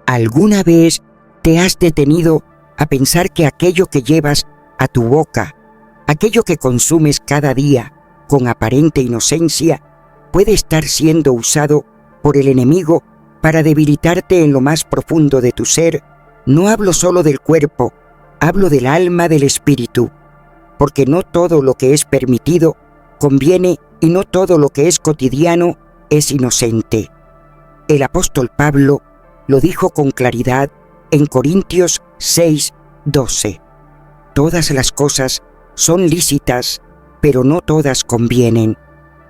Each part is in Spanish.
¿Alguna vez te has detenido a pensar que aquello que llevas a tu boca, aquello que consumes cada día con aparente inocencia, puede estar siendo usado por el enemigo para debilitarte en lo más profundo de tu ser? No hablo solo del cuerpo, hablo del alma, del espíritu, porque no todo lo que es permitido conviene y no todo lo que es cotidiano es inocente. El apóstol Pablo lo dijo con claridad en Corintios 6:12. Todas las cosas son lícitas, pero no todas convienen.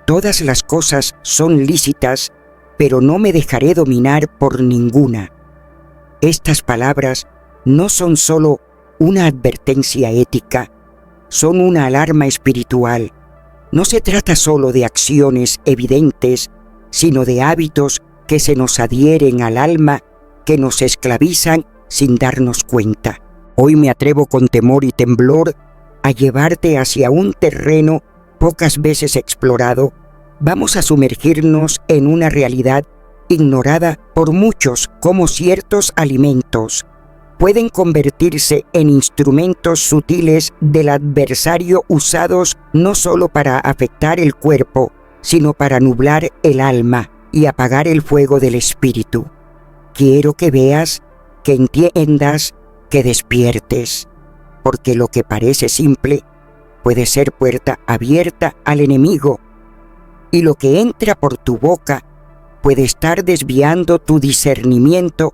Todas las cosas son lícitas, pero no me dejaré dominar por ninguna. Estas palabras no son solo una advertencia ética, son una alarma espiritual. No se trata solo de acciones evidentes, sino de hábitos que se nos adhieren al alma, que nos esclavizan sin darnos cuenta. Hoy me atrevo con temor y temblor a llevarte hacia un terreno pocas veces explorado. Vamos a sumergirnos en una realidad ignorada por muchos, como ciertos alimentos pueden convertirse en instrumentos sutiles del adversario, usados no solo para afectar el cuerpo, sino para nublar el alma y apagar el fuego del espíritu. Quiero que veas, que entiendas, que despiertes, porque lo que parece simple puede ser puerta abierta al enemigo, y lo que entra por tu boca puede estar desviando tu discernimiento,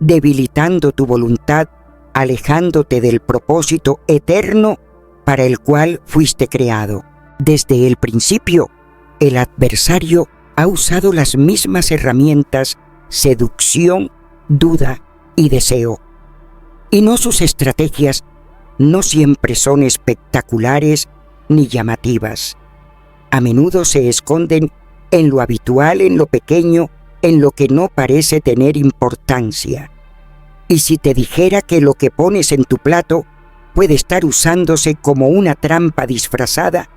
debilitando tu voluntad, alejándote del propósito eterno para el cual fuiste creado. Desde el principio, el adversario ha usado las mismas herramientas: seducción, duda y deseo. Y no, sus estrategias no siempre son espectaculares ni llamativas. A menudo se esconden en lo habitual, en lo pequeño, en lo que no parece tener importancia. Y si te dijera que lo que pones en tu plato puede estar usándose como una trampa disfrazada,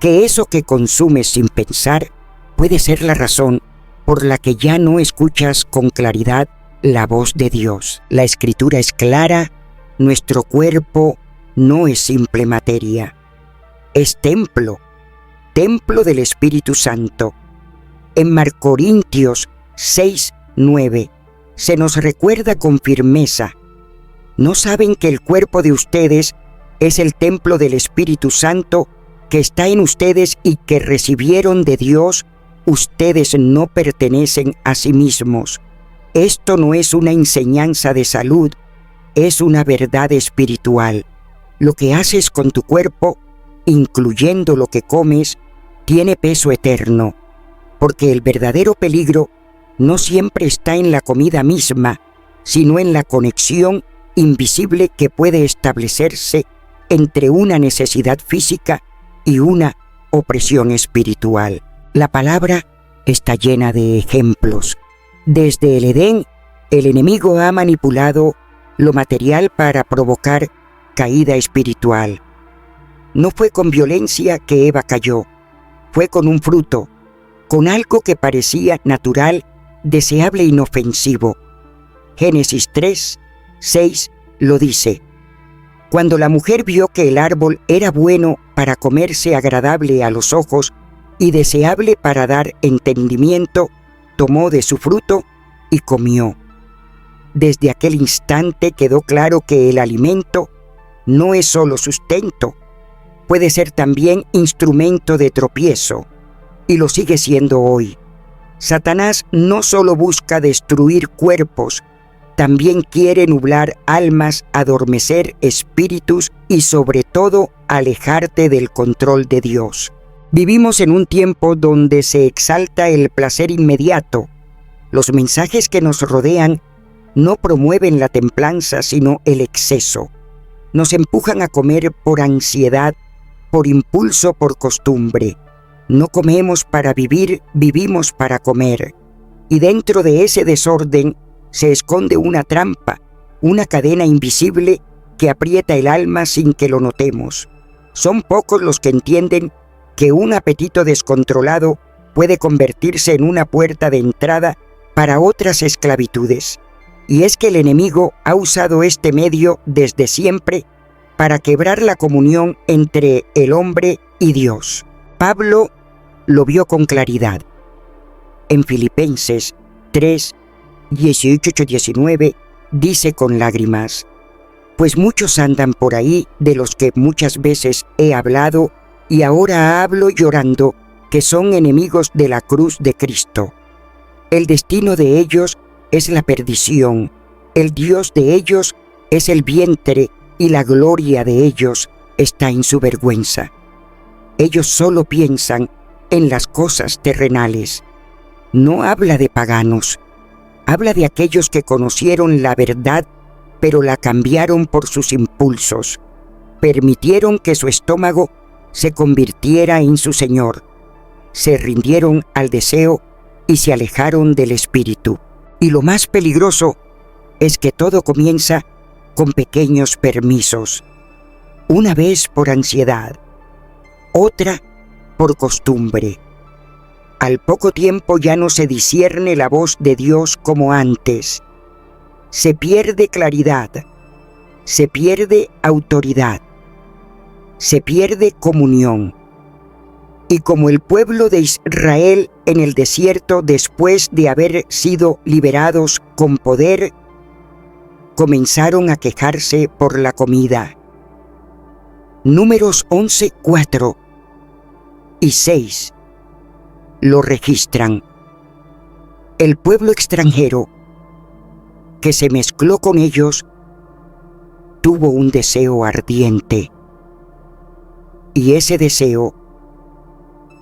que eso que consumes sin pensar puede ser la razón por la que ya no escuchas con claridad la voz de Dios. La Escritura es clara: nuestro cuerpo no es simple materia, es templo del Espíritu Santo. En Corintios 6:9 se nos recuerda con firmeza: ¿no saben que el cuerpo de ustedes es el templo del Espíritu Santo que está en ustedes y que recibieron de Dios? Ustedes no pertenecen a sí mismos. Esto no es una enseñanza de salud, es una verdad espiritual. Lo que haces con tu cuerpo, incluyendo lo que comes, tiene peso eterno, porque el verdadero peligro no siempre está en la comida misma, sino en la conexión invisible que puede establecerse entre una necesidad física y una opresión espiritual. La palabra está llena de ejemplos. Desde el Edén, el enemigo ha manipulado lo material para provocar caída espiritual. No fue con violencia que Eva cayó, fue con un fruto, con algo que parecía natural, deseable e inofensivo. Génesis 3:6 lo dice: cuando la mujer vio que el árbol era bueno para comerse, agradable a los ojos y deseable para dar entendimiento, tomó de su fruto y comió. Desde aquel instante quedó claro que el alimento no es solo sustento, puede ser también instrumento de tropiezo, y lo sigue siendo hoy. Satanás no solo busca destruir cuerpos, también quiere nublar almas, adormecer espíritus y sobre todo alejarte del control de Dios. Vivimos en un tiempo donde se exalta el placer inmediato. Los mensajes que nos rodean no promueven la templanza, sino el exceso. Nos empujan a comer por ansiedad, por impulso, por costumbre. No comemos para vivir, vivimos para comer. Y dentro de ese desorden se esconde una trampa, una cadena invisible que aprieta el alma sin que lo notemos. Son pocos los que entienden que un apetito descontrolado puede convertirse en una puerta de entrada para otras esclavitudes. y es que el enemigo ha usado este medio desde siempre para quebrar la comunión entre el hombre y Dios. Pablo lo vio con claridad. En Filipenses 3, 18-19 dice con lágrimas: pues muchos andan por ahí, de los que muchas veces he hablado y ahora hablo llorando, que son enemigos de la cruz de Cristo. El destino de ellos es la perdición, el Dios de ellos es el vientre y la gloria de ellos está en su vergüenza. Ellos solo piensan en las cosas terrenales. No habla de paganos, habla de aquellos que conocieron la verdad, pero la cambiaron por sus impulsos. Permitieron que su estómago se convirtiera en su señor. Se rindieron al deseo y se alejaron del espíritu. Y lo más peligroso es que todo comienza con pequeños permisos. Una vez por ansiedad, otra por costumbre. Al poco tiempo ya no se discierne la voz de Dios como antes. Se pierde claridad, se pierde autoridad, se pierde comunión. Y como el pueblo de Israel en el desierto, después de haber sido liberados con poder, comenzaron a quejarse por la comida. Números 11, 4 y 6 lo registran. El pueblo extranjero que se mezcló con ellos tuvo un deseo ardiente, y ese deseo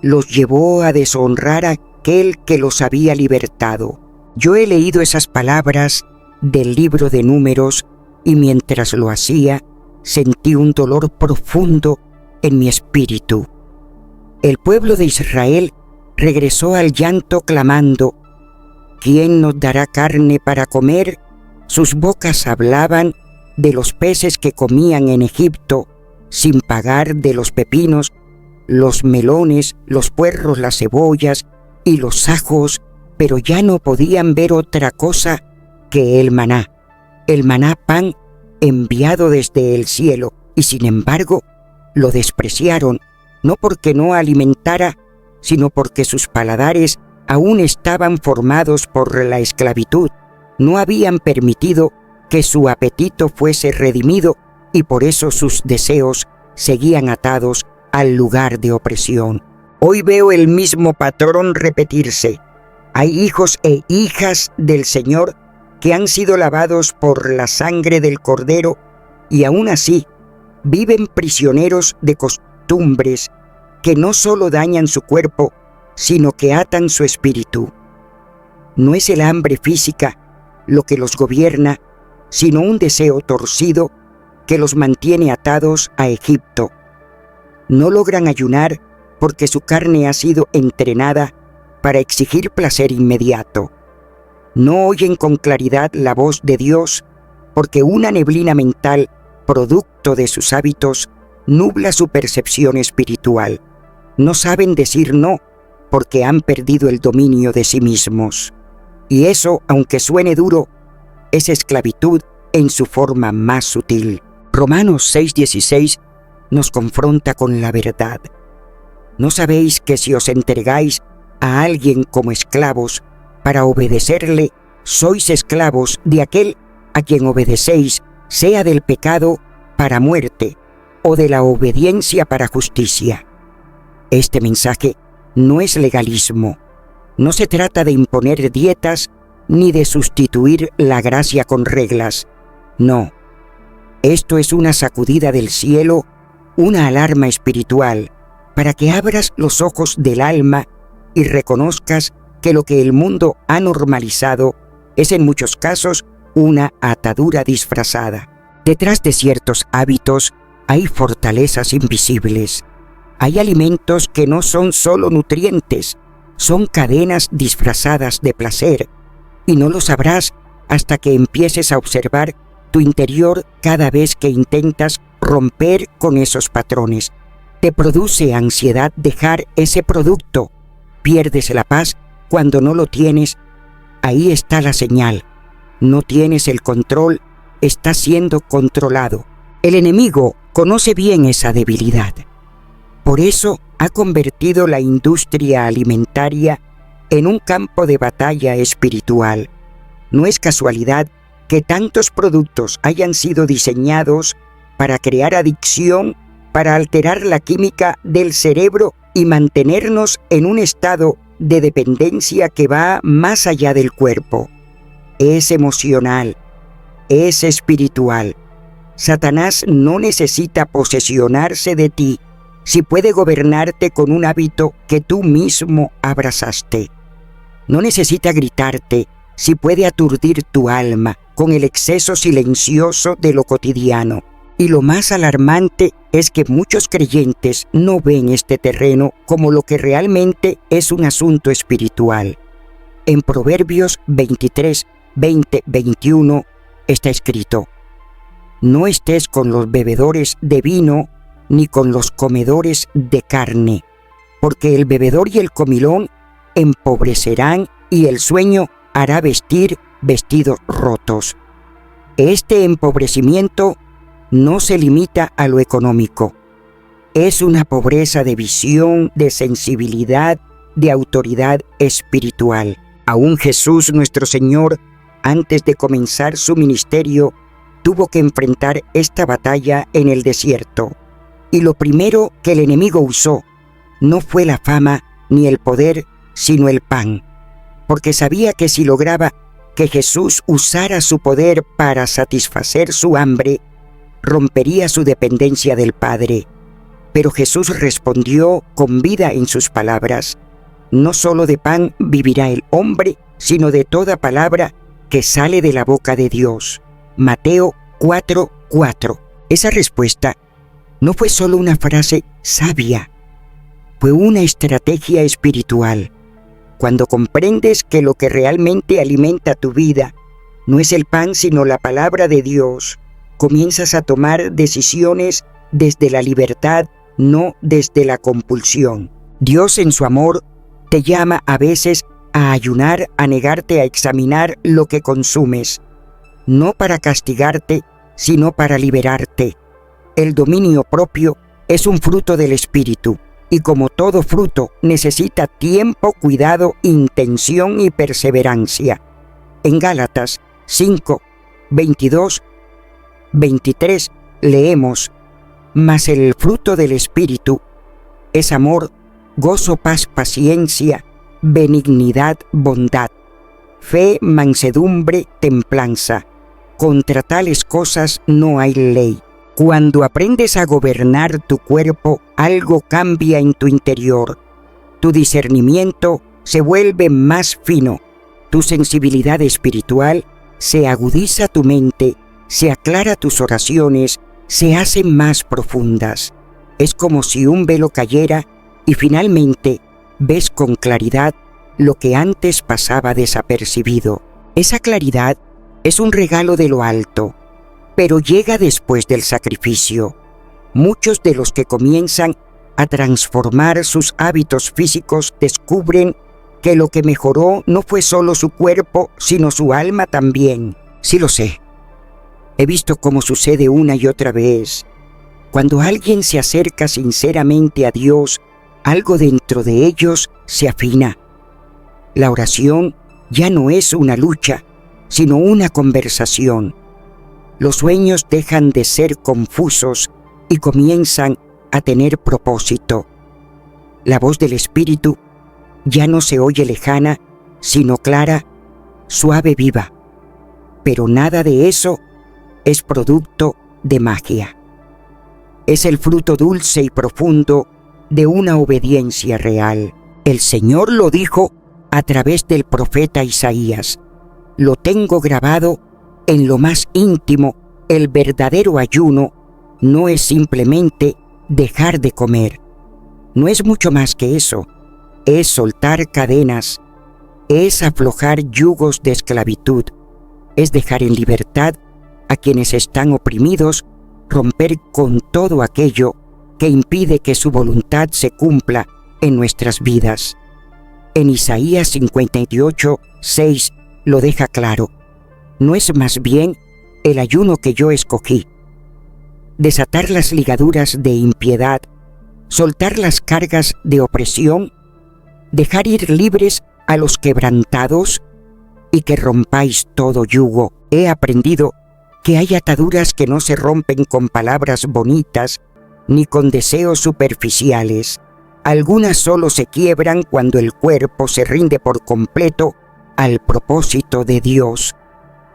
los llevó a deshonrar a aquel que los había libertado. Yo he leído esas palabras del libro de Números y mientras lo hacía sentí un dolor profundo en mi espíritu. El pueblo de Israel regresó al llanto clamando: ¿quién nos dará carne para comer? Sus bocas hablaban de los peces que comían en Egipto, sin pagar de los pepinos, los melones, los puerros, las cebollas y los ajos, pero ya no podían ver otra cosa que el maná pan enviado desde el cielo, y sin embargo lo despreciaron, no porque no alimentara, sino porque sus paladares aún estaban formados por la esclavitud. No habían permitido que su apetito fuese redimido y por eso sus deseos seguían atados al lugar de opresión. Hoy veo el mismo patrón repetirse. Hay hijos e hijas del Señor que han sido lavados por la sangre del Cordero y aún así viven prisioneros de costumbres que no solo dañan su cuerpo, sino que atan su espíritu. No es el hambre física lo que los gobierna, sino un deseo torcido que los mantiene atados a Egipto. No logran ayunar porque su carne ha sido entrenada para exigir placer inmediato. No oyen con claridad la voz de Dios porque una neblina mental, producto de sus hábitos, nubla su percepción espiritual. No saben decir no porque han perdido el dominio de sí mismos. Y eso, aunque suene duro, es esclavitud en su forma más sutil. Romanos 6:16 nos confronta con la verdad. ¿No sabéis que si os entregáis a alguien como esclavos para obedecerle, sois esclavos de aquel a quien obedecéis, sea del pecado para muerte o de la obediencia para justicia? Este mensaje no es legalismo. No se trata de imponer dietas ni de sustituir la gracia con reglas. No. Esto es una sacudida del cielo, una alarma espiritual, para que abras los ojos del alma y reconozcas que lo que el mundo ha normalizado es en muchos casos una atadura disfrazada. Detrás de ciertos hábitos hay fortalezas invisibles. Hay alimentos que no son solo nutrientes, son cadenas disfrazadas de placer, y no lo sabrás hasta que empieces a observar tu interior cada vez que intentas romper con esos patrones. Te produce ansiedad dejar ese producto, pierdes la paz cuando no lo tienes. Ahí está la señal. No tienes el control, estás siendo controlado. El enemigo conoce bien esa debilidad. Por eso ha convertido la industria alimentaria en un campo de batalla espiritual. No es casualidad que tantos productos hayan sido diseñados para crear adicción, para alterar la química del cerebro y mantenernos en un estado de dependencia que va más allá del cuerpo. Es emocional, es espiritual. Satanás no necesita posesionarse de ti si puede gobernarte con un hábito que tú mismo abrazaste. No necesita gritarte si puede aturdir tu alma con el exceso silencioso de lo cotidiano. Y lo más alarmante es que muchos creyentes no ven este terreno como lo que realmente es un asunto espiritual. En Proverbios 23, 20, 21 está escrito: no estés con los bebedores de vino ni con los comedores de carne, porque el bebedor y el comilón empobrecerán y el sueño hará vestir vestidos rotos. Este empobrecimiento no se limita a lo económico. Es una pobreza de visión, de sensibilidad, de autoridad espiritual. Aún Jesús nuestro Señor, antes de comenzar su ministerio, tuvo que enfrentar esta batalla en el desierto. Y lo primero que el enemigo usó no fue la fama ni el poder, sino el pan, porque sabía que si lograba que Jesús usara su poder para satisfacer su hambre, rompería su dependencia del Padre. Pero Jesús respondió con vida en sus palabras: no solo de pan vivirá el hombre, sino de toda palabra que sale de la boca de Dios. Mateo 4:4. Esa respuesta no fue solo una frase sabia, fue una estrategia espiritual. Cuando comprendes que lo que realmente alimenta tu vida no es el pan sino la palabra de Dios, comienzas a tomar decisiones desde la libertad, no desde la compulsión. Dios en su amor te llama a veces a ayunar, a negarte a examinar lo que consumes, no para castigarte, sino para liberarte. El dominio propio es un fruto del Espíritu, y como todo fruto necesita tiempo, cuidado, intención y perseverancia. En Gálatas 5, 22, 23 leemos: mas el fruto del Espíritu es amor, gozo, paz, paciencia, benignidad, bondad, fe, mansedumbre, templanza. Contra tales cosas no hay ley. Cuando aprendes a gobernar tu cuerpo, algo cambia en tu interior. Tu discernimiento se vuelve más fino. Tu sensibilidad espiritual se agudiza, tu mente se aclara, tus oraciones se hacen más profundas. Es como si un velo cayera y finalmente ves con claridad lo que antes pasaba desapercibido. Esa claridad es un regalo de lo alto, pero llega después del sacrificio. Muchos de los que comienzan a transformar sus hábitos físicos descubren que lo que mejoró no fue solo su cuerpo, sino su alma también. Sí lo sé. He visto cómo sucede una y otra vez. Cuando alguien se acerca sinceramente a Dios, algo dentro de ellos se afina. La oración ya no es una lucha, sino una conversación. Los sueños dejan de ser confusos y comienzan a tener propósito. La voz del Espíritu ya no se oye lejana, sino clara, suave, viva. Pero nada de eso es producto de magia. Es el fruto dulce y profundo de una obediencia real. El Señor lo dijo a través del profeta Isaías: lo tengo grabado en lo más íntimo. El verdadero ayuno no es simplemente dejar de comer. No es mucho más que eso. Es soltar cadenas, es aflojar yugos de esclavitud, es dejar en libertad a quienes están oprimidos, romper con todo aquello que impide que su voluntad se cumpla en nuestras vidas. En Isaías 58, 6 lo deja claro: ¿No es más bien el ayuno que yo escogí? Desatar las ligaduras de impiedad, soltar las cargas de opresión, dejar ir libres a los quebrantados y que rompáis todo yugo. He aprendido que hay ataduras que no se rompen con palabras bonitas ni con deseos superficiales. Algunas solo se quiebran cuando el cuerpo se rinde por completo al propósito de Dios.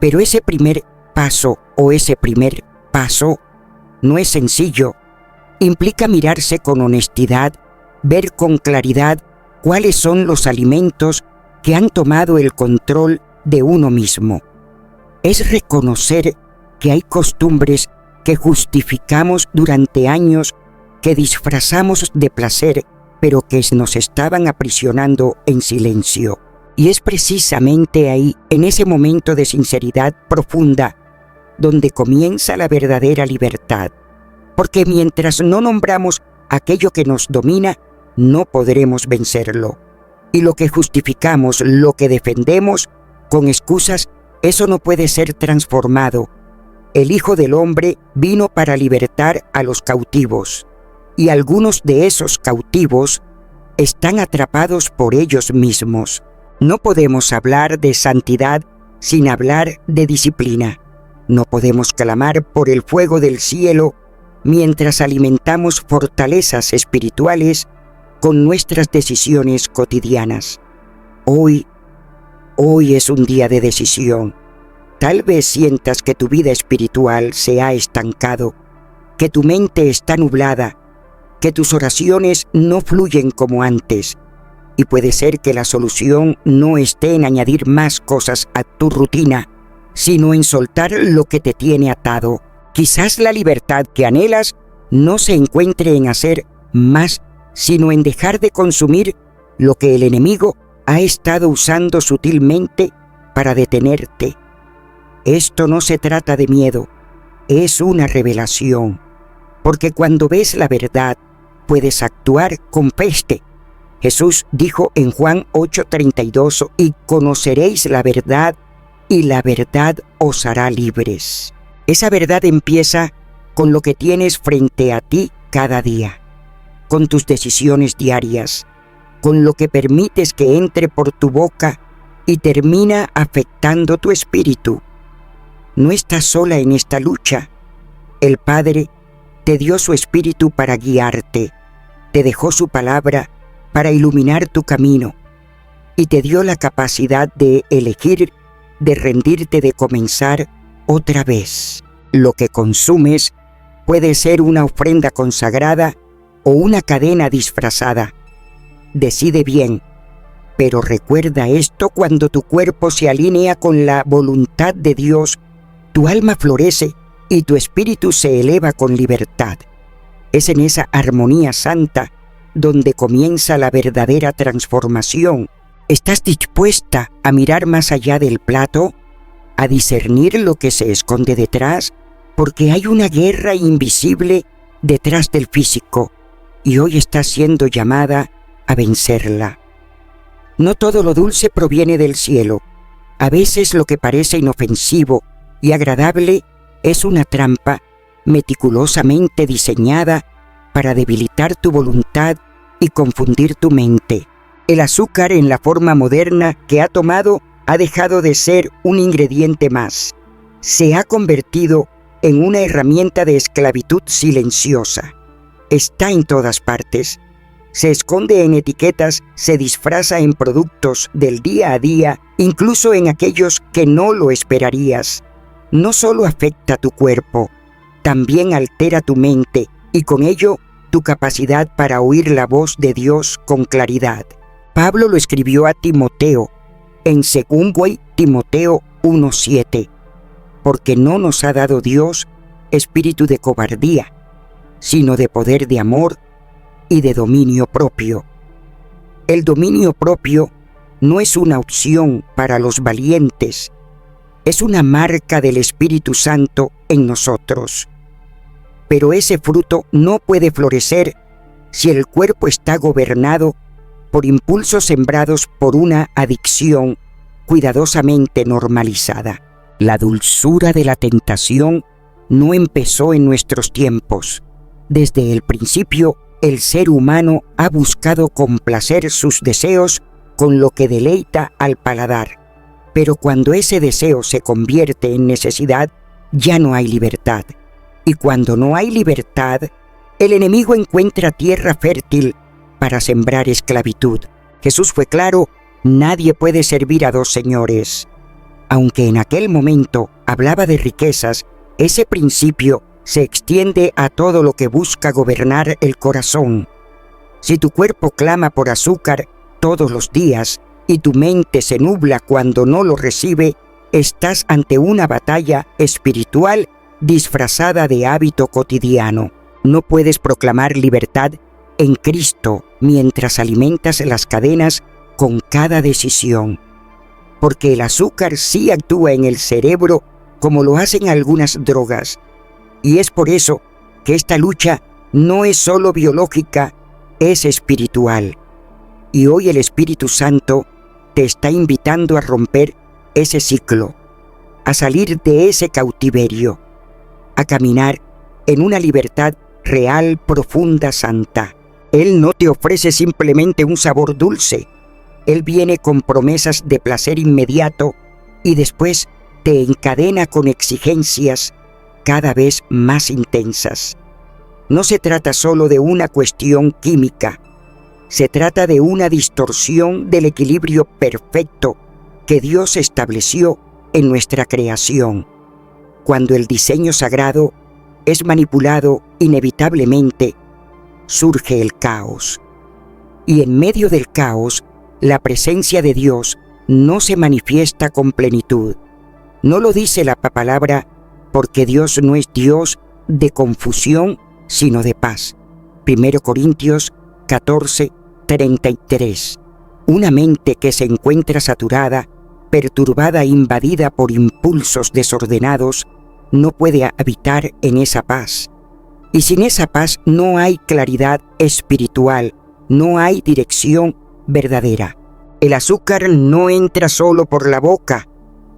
Pero ese primer paso no es sencillo. Implica mirarse con honestidad, ver con claridad cuáles son los alimentos que han tomado el control de uno mismo. Es reconocer que hay costumbres que justificamos durante años, que disfrazamos de placer, pero que nos estaban aprisionando en silencio. Y es precisamente ahí, en ese momento de sinceridad profunda, donde comienza la verdadera libertad. Porque mientras no nombramos aquello que nos domina, no podremos vencerlo. Y lo que justificamos, lo que defendemos, con excusas, eso no puede ser transformado. El Hijo del Hombre vino para libertar a los cautivos, y algunos de esos cautivos están atrapados por ellos mismos. No podemos hablar de santidad sin hablar de disciplina. No podemos clamar por el fuego del cielo mientras alimentamos fortalezas espirituales con nuestras decisiones cotidianas. Hoy es un día de decisión. Tal vez sientas que tu vida espiritual se ha estancado, que tu mente está nublada, que tus oraciones no fluyen como antes. Y puede ser que la solución no esté en añadir más cosas a tu rutina, sino en soltar lo que te tiene atado. Quizás la libertad que anhelas no se encuentre en hacer más, sino en dejar de consumir lo que el enemigo ha estado usando sutilmente para detenerte. Esto no se trata de miedo, es una revelación, porque cuando ves la verdad, puedes actuar con fe. Jesús dijo en Juan 8:32, y conoceréis la verdad, y la verdad os hará libres. Esa verdad empieza con lo que tienes frente a ti cada día, con tus decisiones diarias, con lo que permites que entre por tu boca y termina afectando tu espíritu. No estás sola en esta lucha. El Padre te dio su espíritu para guiarte, te dejó su palabra para iluminar tu camino y te dio la capacidad de elegir, de rendirte, de comenzar otra vez. Lo que consumes puede ser una ofrenda consagrada o una cadena disfrazada. Decide bien, pero recuerda esto: cuando tu cuerpo se alinea con la voluntad de Dios, tu alma florece y tu espíritu se eleva con libertad. Es en esa armonía santa donde comienza la verdadera transformación. ¿Estás dispuesta a mirar más allá del plato, a discernir lo que se esconde detrás? Porque hay una guerra invisible detrás del físico y hoy estás siendo llamada a vencerla. No todo lo dulce proviene del cielo. A veces lo que parece inofensivo y agradable es una trampa meticulosamente diseñada para debilitar tu voluntad y confundir tu mente. El azúcar en la forma moderna que ha tomado ha dejado de ser un ingrediente más. Se ha convertido en una herramienta de esclavitud silenciosa. Está en todas partes. Se esconde en etiquetas, se disfraza en productos del día a día, incluso en aquellos que no lo esperarías. No solo afecta tu cuerpo, también altera tu mente y con ello tu capacidad para oír la voz de Dios con claridad. Pablo lo escribió a Timoteo en 2 Timoteo 1:7, porque no nos ha dado Dios espíritu de cobardía, sino de poder, de amor y de dominio propio. El dominio propio no es una opción para los valientes, es una marca del Espíritu Santo en nosotros. Pero ese fruto no puede florecer si el cuerpo está gobernado por impulsos sembrados por una adicción cuidadosamente normalizada. La dulzura de la tentación no empezó en nuestros tiempos. Desde el principio, el ser humano ha buscado complacer sus deseos con lo que deleita al paladar. Pero cuando ese deseo se convierte en necesidad, ya no hay libertad. Y cuando no hay libertad, el enemigo encuentra tierra fértil para sembrar esclavitud. Jesús fue claro: nadie puede servir a dos señores. Aunque en aquel momento hablaba de riquezas, ese principio se extiende a todo lo que busca gobernar el corazón. Si tu cuerpo clama por azúcar todos los días y tu mente se nubla cuando no lo recibe, estás ante una batalla espiritual disfrazada de hábito cotidiano. No puedes proclamar libertad en Cristo mientras alimentas las cadenas con cada decisión. Porque el azúcar sí actúa en el cerebro como lo hacen algunas drogas. Y es por eso que esta lucha no es solo biológica, es espiritual. Y hoy el Espíritu Santo te está invitando a romper ese ciclo, a salir de ese cautiverio, a caminar en una libertad real, profunda, santa. Él no te ofrece simplemente un sabor dulce. Él viene con promesas de placer inmediato y después te encadena con exigencias cada vez más intensas. No se trata solo de una cuestión química, se trata de una distorsión del equilibrio perfecto que Dios estableció en nuestra creación. Cuando el diseño sagrado es manipulado, inevitablemente surge el caos. Y en medio del caos, la presencia de Dios no se manifiesta con plenitud. No lo dice la palabra, porque Dios no es Dios de confusión, sino de paz. 1 Corintios 14:33. Una mente que se encuentra saturada, perturbada e invadida por impulsos desordenados, no puede habitar en esa paz. Y sin esa paz no hay claridad espiritual, no hay dirección verdadera. El azúcar no entra solo por la boca,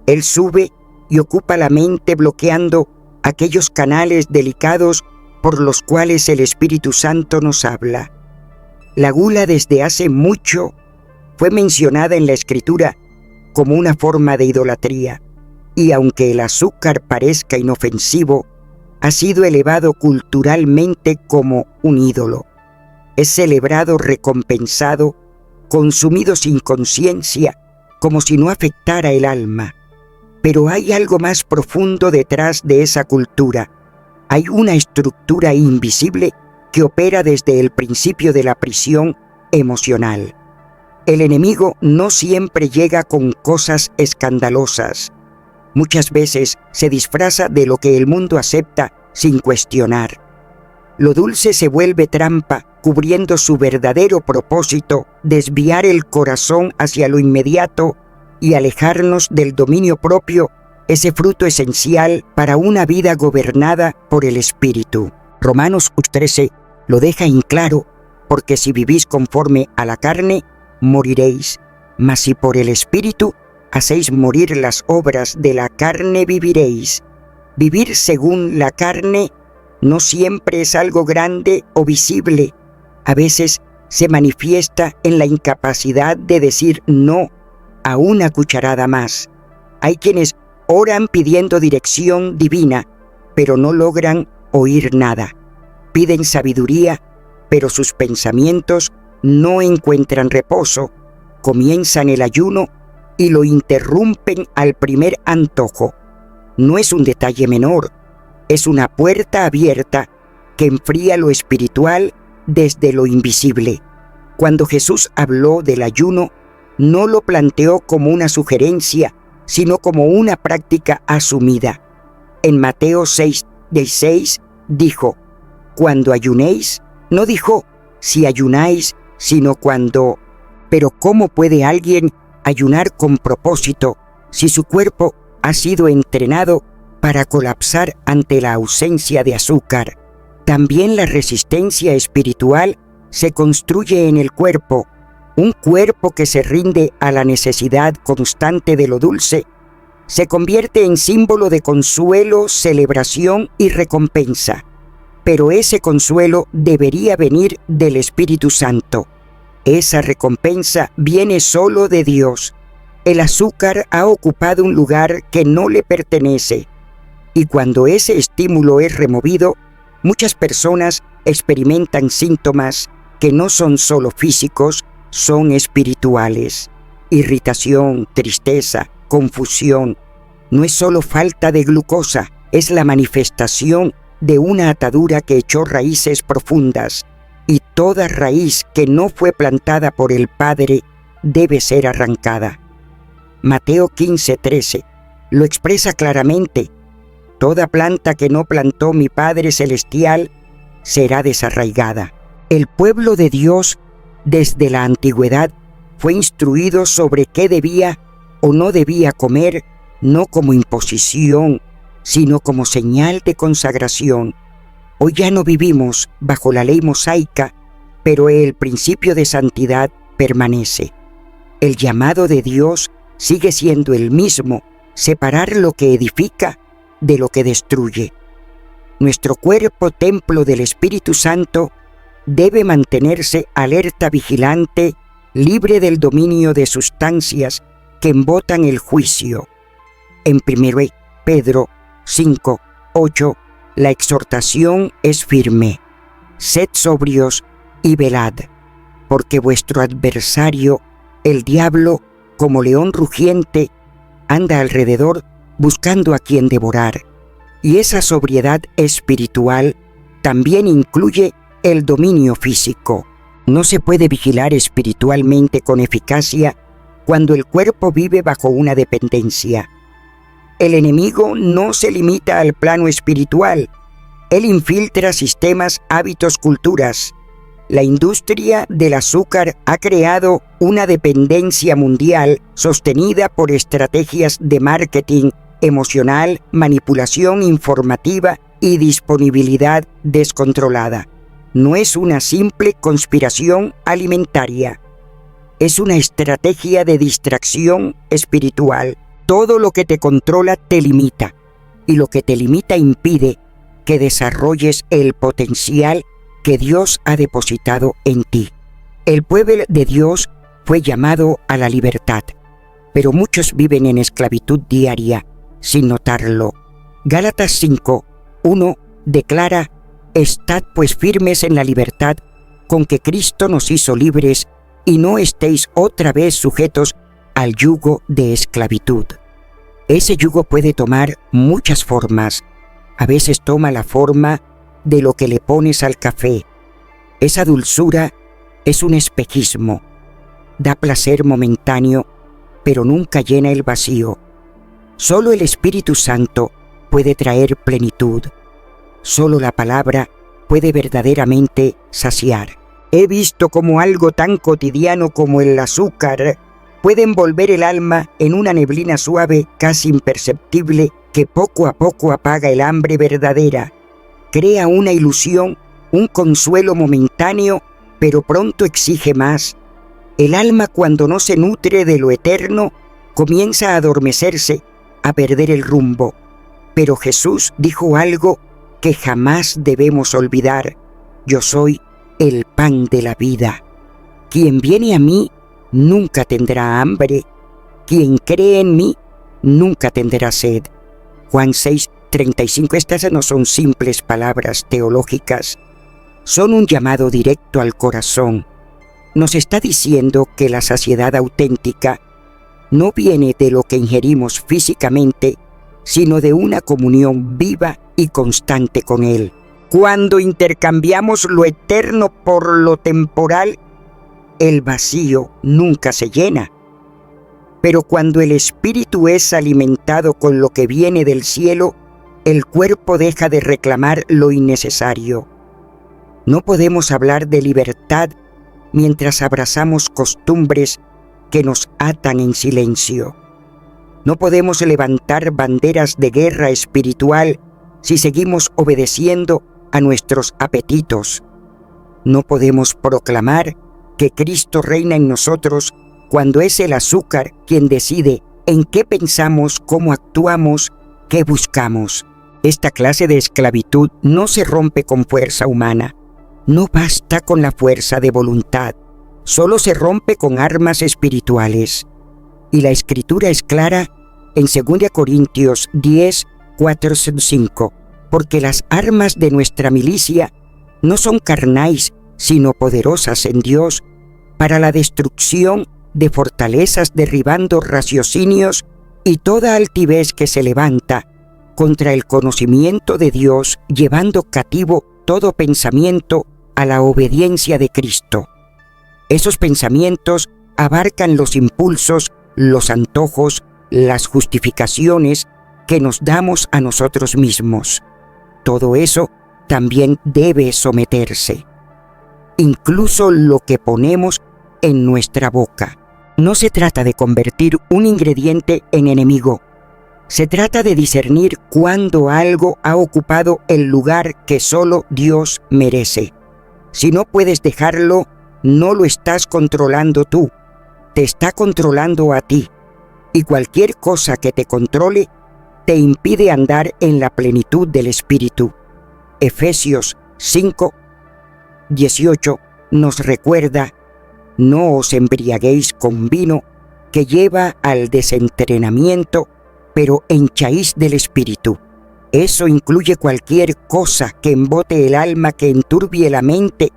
él sube y ocupa la mente bloqueando aquellos canales delicados por los cuales el Espíritu Santo nos habla. La gula desde hace mucho fue mencionada en la Escritura como una forma de idolatría, y aunque el azúcar parezca inofensivo, ha sido elevado culturalmente como un ídolo. Es celebrado, recompensado, consumido sin conciencia, como si no afectara el alma. Pero hay algo más profundo detrás de esa cultura. Hay una estructura invisible que opera desde el principio de la prisión emocional. El enemigo no siempre llega con cosas escandalosas. Muchas veces se disfraza de lo que el mundo acepta sin cuestionar. Lo dulce se vuelve trampa, cubriendo su verdadero propósito, desviar el corazón hacia lo inmediato y alejarnos del dominio propio, ese fruto esencial para una vida gobernada por el Espíritu. Romanos 13 lo deja en claro: porque si vivís conforme a la carne, moriréis, mas si por el Espíritu hacéis morir las obras de la carne, viviréis. Vivir según la carne no siempre es algo grande o visible. A veces se manifiesta en la incapacidad de decir no a una cucharada más. Hay quienes oran pidiendo dirección divina, pero no logran oír nada. Piden sabiduría, pero sus pensamientos no encuentran reposo. Comienzan el ayuno y lo interrumpen al primer antojo. No es un detalle menor, es una puerta abierta que enfría lo espiritual desde lo invisible. Cuando Jesús habló del ayuno, no lo planteó como una sugerencia, sino como una práctica asumida. En Mateo 6:16 dijo: cuando ayunéis, no dijo si ayunáis, sino cuando. Pero ¿cómo puede alguien ayunar con propósito si su cuerpo ha sido entrenado para colapsar ante la ausencia de azúcar? También la resistencia espiritual se construye en el cuerpo. Un cuerpo que se rinde a la necesidad constante de lo dulce se convierte en símbolo de consuelo, celebración y recompensa. Pero ese consuelo debería venir del Espíritu Santo. Esa recompensa viene solo de Dios. El azúcar ha ocupado un lugar que no le pertenece. Y cuando ese estímulo es removido, muchas personas experimentan síntomas que no son solo físicos, son espirituales. Irritación, tristeza, confusión. No es solo falta de glucosa, es la manifestación de una atadura que echó raíces profundas, y toda raíz que no fue plantada por el Padre debe ser arrancada. Mateo 15:13 lo expresa claramente: toda planta que no plantó mi Padre Celestial será desarraigada. El pueblo de Dios, desde la antigüedad, fue instruido sobre qué debía o no debía comer, no como imposición, sino como señal de consagración. Hoy ya no vivimos bajo la ley mosaica, pero el principio de santidad permanece. El llamado de Dios sigue siendo el mismo: separar lo que edifica de lo que destruye. Nuestro cuerpo, templo del Espíritu Santo, debe mantenerse alerta, vigilante, libre del dominio de sustancias que embotan el juicio. En 1 Pedro 5:8, la exhortación es firme: sed sobrios y velad, porque vuestro adversario, el diablo, como león rugiente, anda alrededor buscando a quien devorar. Y esa sobriedad espiritual también incluye el dominio físico. No se puede vigilar espiritualmente con eficacia cuando el cuerpo vive bajo una dependencia. El enemigo no se limita al plano espiritual. Él infiltra sistemas, hábitos, culturas. La industria del azúcar ha creado una dependencia mundial sostenida por estrategias de marketing emocional, manipulación informativa y disponibilidad descontrolada. No es una simple conspiración alimentaria. Es una estrategia de distracción espiritual. Todo lo que te controla te limita, y lo que te limita impide que desarrolles el potencial que Dios ha depositado en ti. El pueblo de Dios fue llamado a la libertad, pero muchos viven en esclavitud diaria sin notarlo. Gálatas 5:1 declara: estad pues firmes en la libertad con que Cristo nos hizo libres, y no estéis otra vez sujetos al yugo de esclavitud. Ese yugo puede tomar muchas formas. A veces toma la forma de lo que le pones al café. Esa dulzura es un espejismo. Da placer momentáneo, pero nunca llena el vacío. Solo el Espíritu Santo puede traer plenitud. Solo la palabra puede verdaderamente saciar. He visto cómo algo tan cotidiano como el azúcar puede envolver el alma en una neblina suave, casi imperceptible, que poco a poco apaga el hambre verdadera. Crea una ilusión, un consuelo momentáneo, pero pronto exige más. El alma, cuando no se nutre de lo eterno, comienza a adormecerse, a perder el rumbo. Pero Jesús dijo algo que jamás debemos olvidar: yo soy el pan de la vida. Quien viene a mí nunca tendrá hambre. Quien cree en mí nunca tendrá sed. Juan 6:35. Estas no son simples palabras teológicas, son un llamado directo al corazón. Nos está diciendo que la saciedad auténtica no viene de lo que ingerimos físicamente, sino de una comunión viva y constante con Él. Cuando intercambiamos lo eterno por lo temporal, el vacío nunca se llena. Pero cuando el espíritu es alimentado con lo que viene del cielo, el cuerpo deja de reclamar lo innecesario. No podemos hablar de libertad mientras abrazamos costumbres que nos atan en silencio. No podemos levantar banderas de guerra espiritual si seguimos obedeciendo a nuestros apetitos. No podemos proclamar que Cristo reina en nosotros cuando es el azúcar quien decide en qué pensamos, cómo actuamos, qué buscamos. Esta clase de esclavitud no se rompe con fuerza humana. No basta con la fuerza de voluntad. Solo se rompe con armas espirituales. Y la Escritura es clara en 2 Corintios 10, 4, 5. Porque las armas de nuestra milicia no son carnais, sino poderosas en Dios, para la destrucción de fortalezas, derribando raciocinios y toda altivez que se levanta contra el conocimiento de Dios, llevando cativo todo pensamiento a la obediencia de Cristo. Esos pensamientos abarcan los impulsos, los antojos, las justificaciones que nos damos a nosotros mismos. Todo eso también debe someterse. Incluso lo que ponemos en nuestra boca. No se trata de convertir un ingrediente en enemigo. Se trata de discernir cuándo algo ha ocupado el lugar que solo Dios merece. Si no puedes dejarlo, no lo estás controlando tú. Te está controlando a ti. Y cualquier cosa que te controle te impide andar en la plenitud del Espíritu. Efesios 5, 18 nos recuerda: no os embriaguéis con vino, que lleva al desentrenamiento, pero hinchaís del Espíritu. Eso incluye cualquier cosa que embote el alma, que enturbie la mente,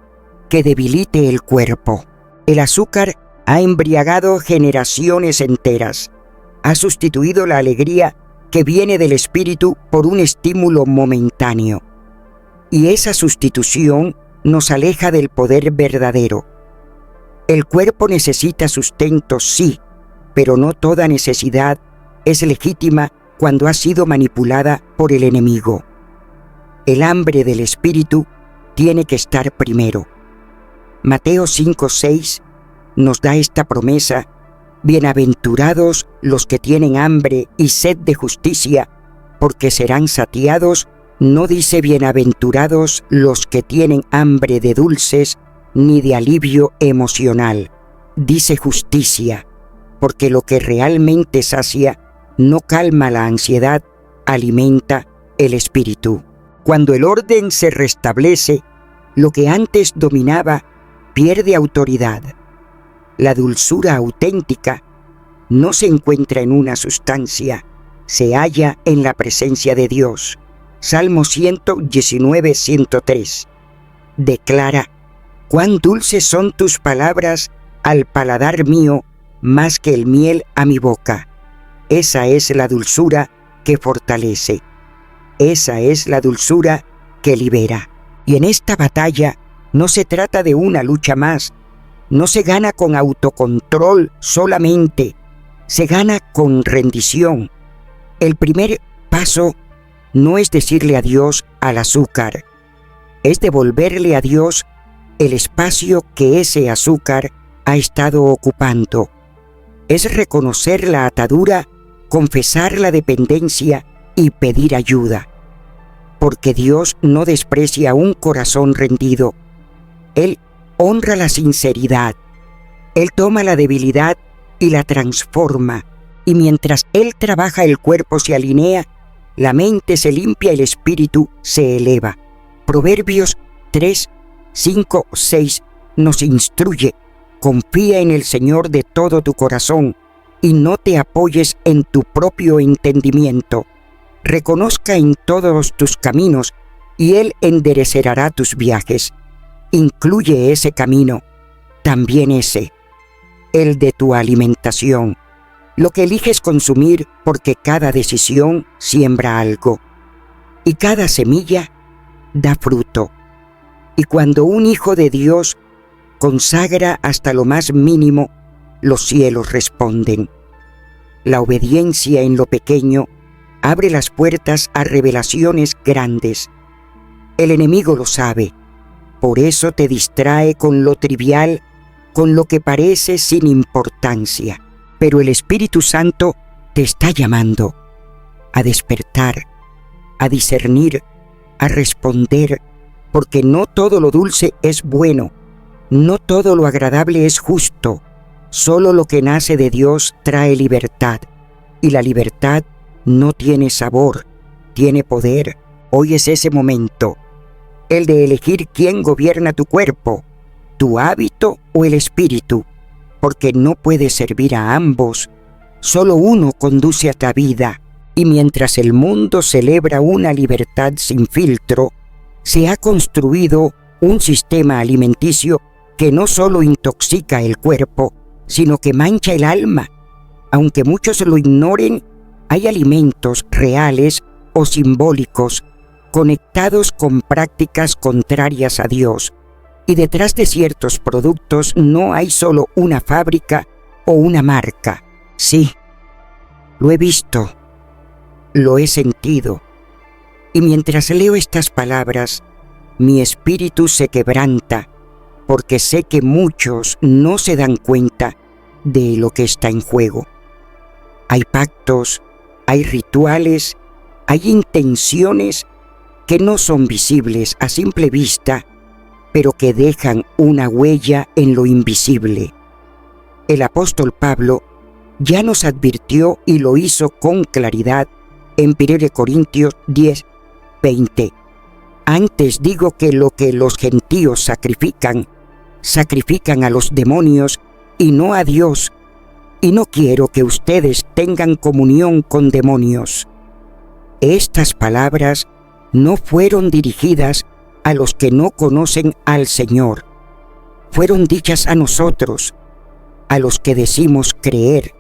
que debilite el cuerpo. El azúcar ha embriagado generaciones enteras. Ha sustituido la alegría que viene del Espíritu por un estímulo momentáneo. Y esa sustitución nos aleja del poder verdadero. El cuerpo necesita sustento, sí, pero no toda necesidad es legítima cuando ha sido manipulada por el enemigo. El hambre del Espíritu tiene que estar primero. Mateo 5:6 nos da esta promesa: bienaventurados los que tienen hambre y sed de justicia, porque serán satiados. No dice bienaventurados los que tienen hambre de dulces ni de alivio emocional. Dice justicia, porque lo que realmente sacia no calma la ansiedad, alimenta el espíritu. Cuando el orden se restablece, lo que antes dominaba pierde autoridad. La dulzura auténtica no se encuentra en una sustancia, se halla en la presencia de Dios. Salmo 119, 103. Declara: cuán dulces son tus palabras al paladar mío, más que el miel a mi boca. Esa es la dulzura que fortalece. Esa es la dulzura que libera. Y en esta batalla no se trata de una lucha más. No se gana con autocontrol solamente. Se gana con rendición. El primer paso no es decirle adiós al azúcar. Es devolverle a Dios el espacio que ese azúcar ha estado ocupando. Es reconocer la atadura, confesar la dependencia y pedir ayuda. Porque Dios no desprecia un corazón rendido. Él honra la sinceridad. Él toma la debilidad y la transforma. Y mientras Él trabaja, el cuerpo se alinea, la mente se limpia y el espíritu se eleva. Proverbios 3, 5, 6 nos instruye: confía en el Señor de todo tu corazón y no te apoyes en tu propio entendimiento. Reconozca en todos tus caminos y Él enderezará tus viajes. Incluye ese camino, también ese, el de tu alimentación, lo que eliges consumir, porque cada decisión siembra algo y cada semilla da fruto. Y cuando un hijo de Dios consagra hasta lo más mínimo, los cielos responden. La obediencia en lo pequeño abre las puertas a revelaciones grandes. El enemigo lo sabe, por eso te distrae con lo trivial, con lo que parece sin importancia. Pero el Espíritu Santo te está llamando a despertar, a discernir, a responder, porque no todo lo dulce es bueno, no todo lo agradable es justo, solo lo que nace de Dios trae libertad. y la libertad no tiene sabor, tiene poder. Hoy es ese momento, el de elegir quién gobierna tu cuerpo, tu hábito o el espíritu, porque no puedes servir a ambos. Solo uno conduce a la vida, y mientras el mundo celebra una libertad sin filtro, se ha construido un sistema alimenticio que no solo intoxica el cuerpo, sino que mancha el alma. Aunque muchos lo ignoren, hay alimentos reales o simbólicos conectados con prácticas contrarias a Dios. Y detrás de ciertos productos no hay solo una fábrica o una marca. Sí, lo he visto, lo he sentido. Y mientras leo estas palabras, mi espíritu se quebranta, porque sé que muchos no se dan cuenta de lo que está en juego. Hay pactos, hay rituales, hay intenciones que no son visibles a simple vista, pero que dejan una huella en lo invisible. El apóstol Pablo ya nos advirtió y lo hizo con claridad en 1 Corintios 10, 20. Antes digo que lo que los gentios sacrifican a los demonios y no a Dios, y no quiero que ustedes tengan comunión con demonios. Estas palabras no fueron dirigidas a los que no conocen al Señor. Fueron dichas a nosotros, a los que decimos creer,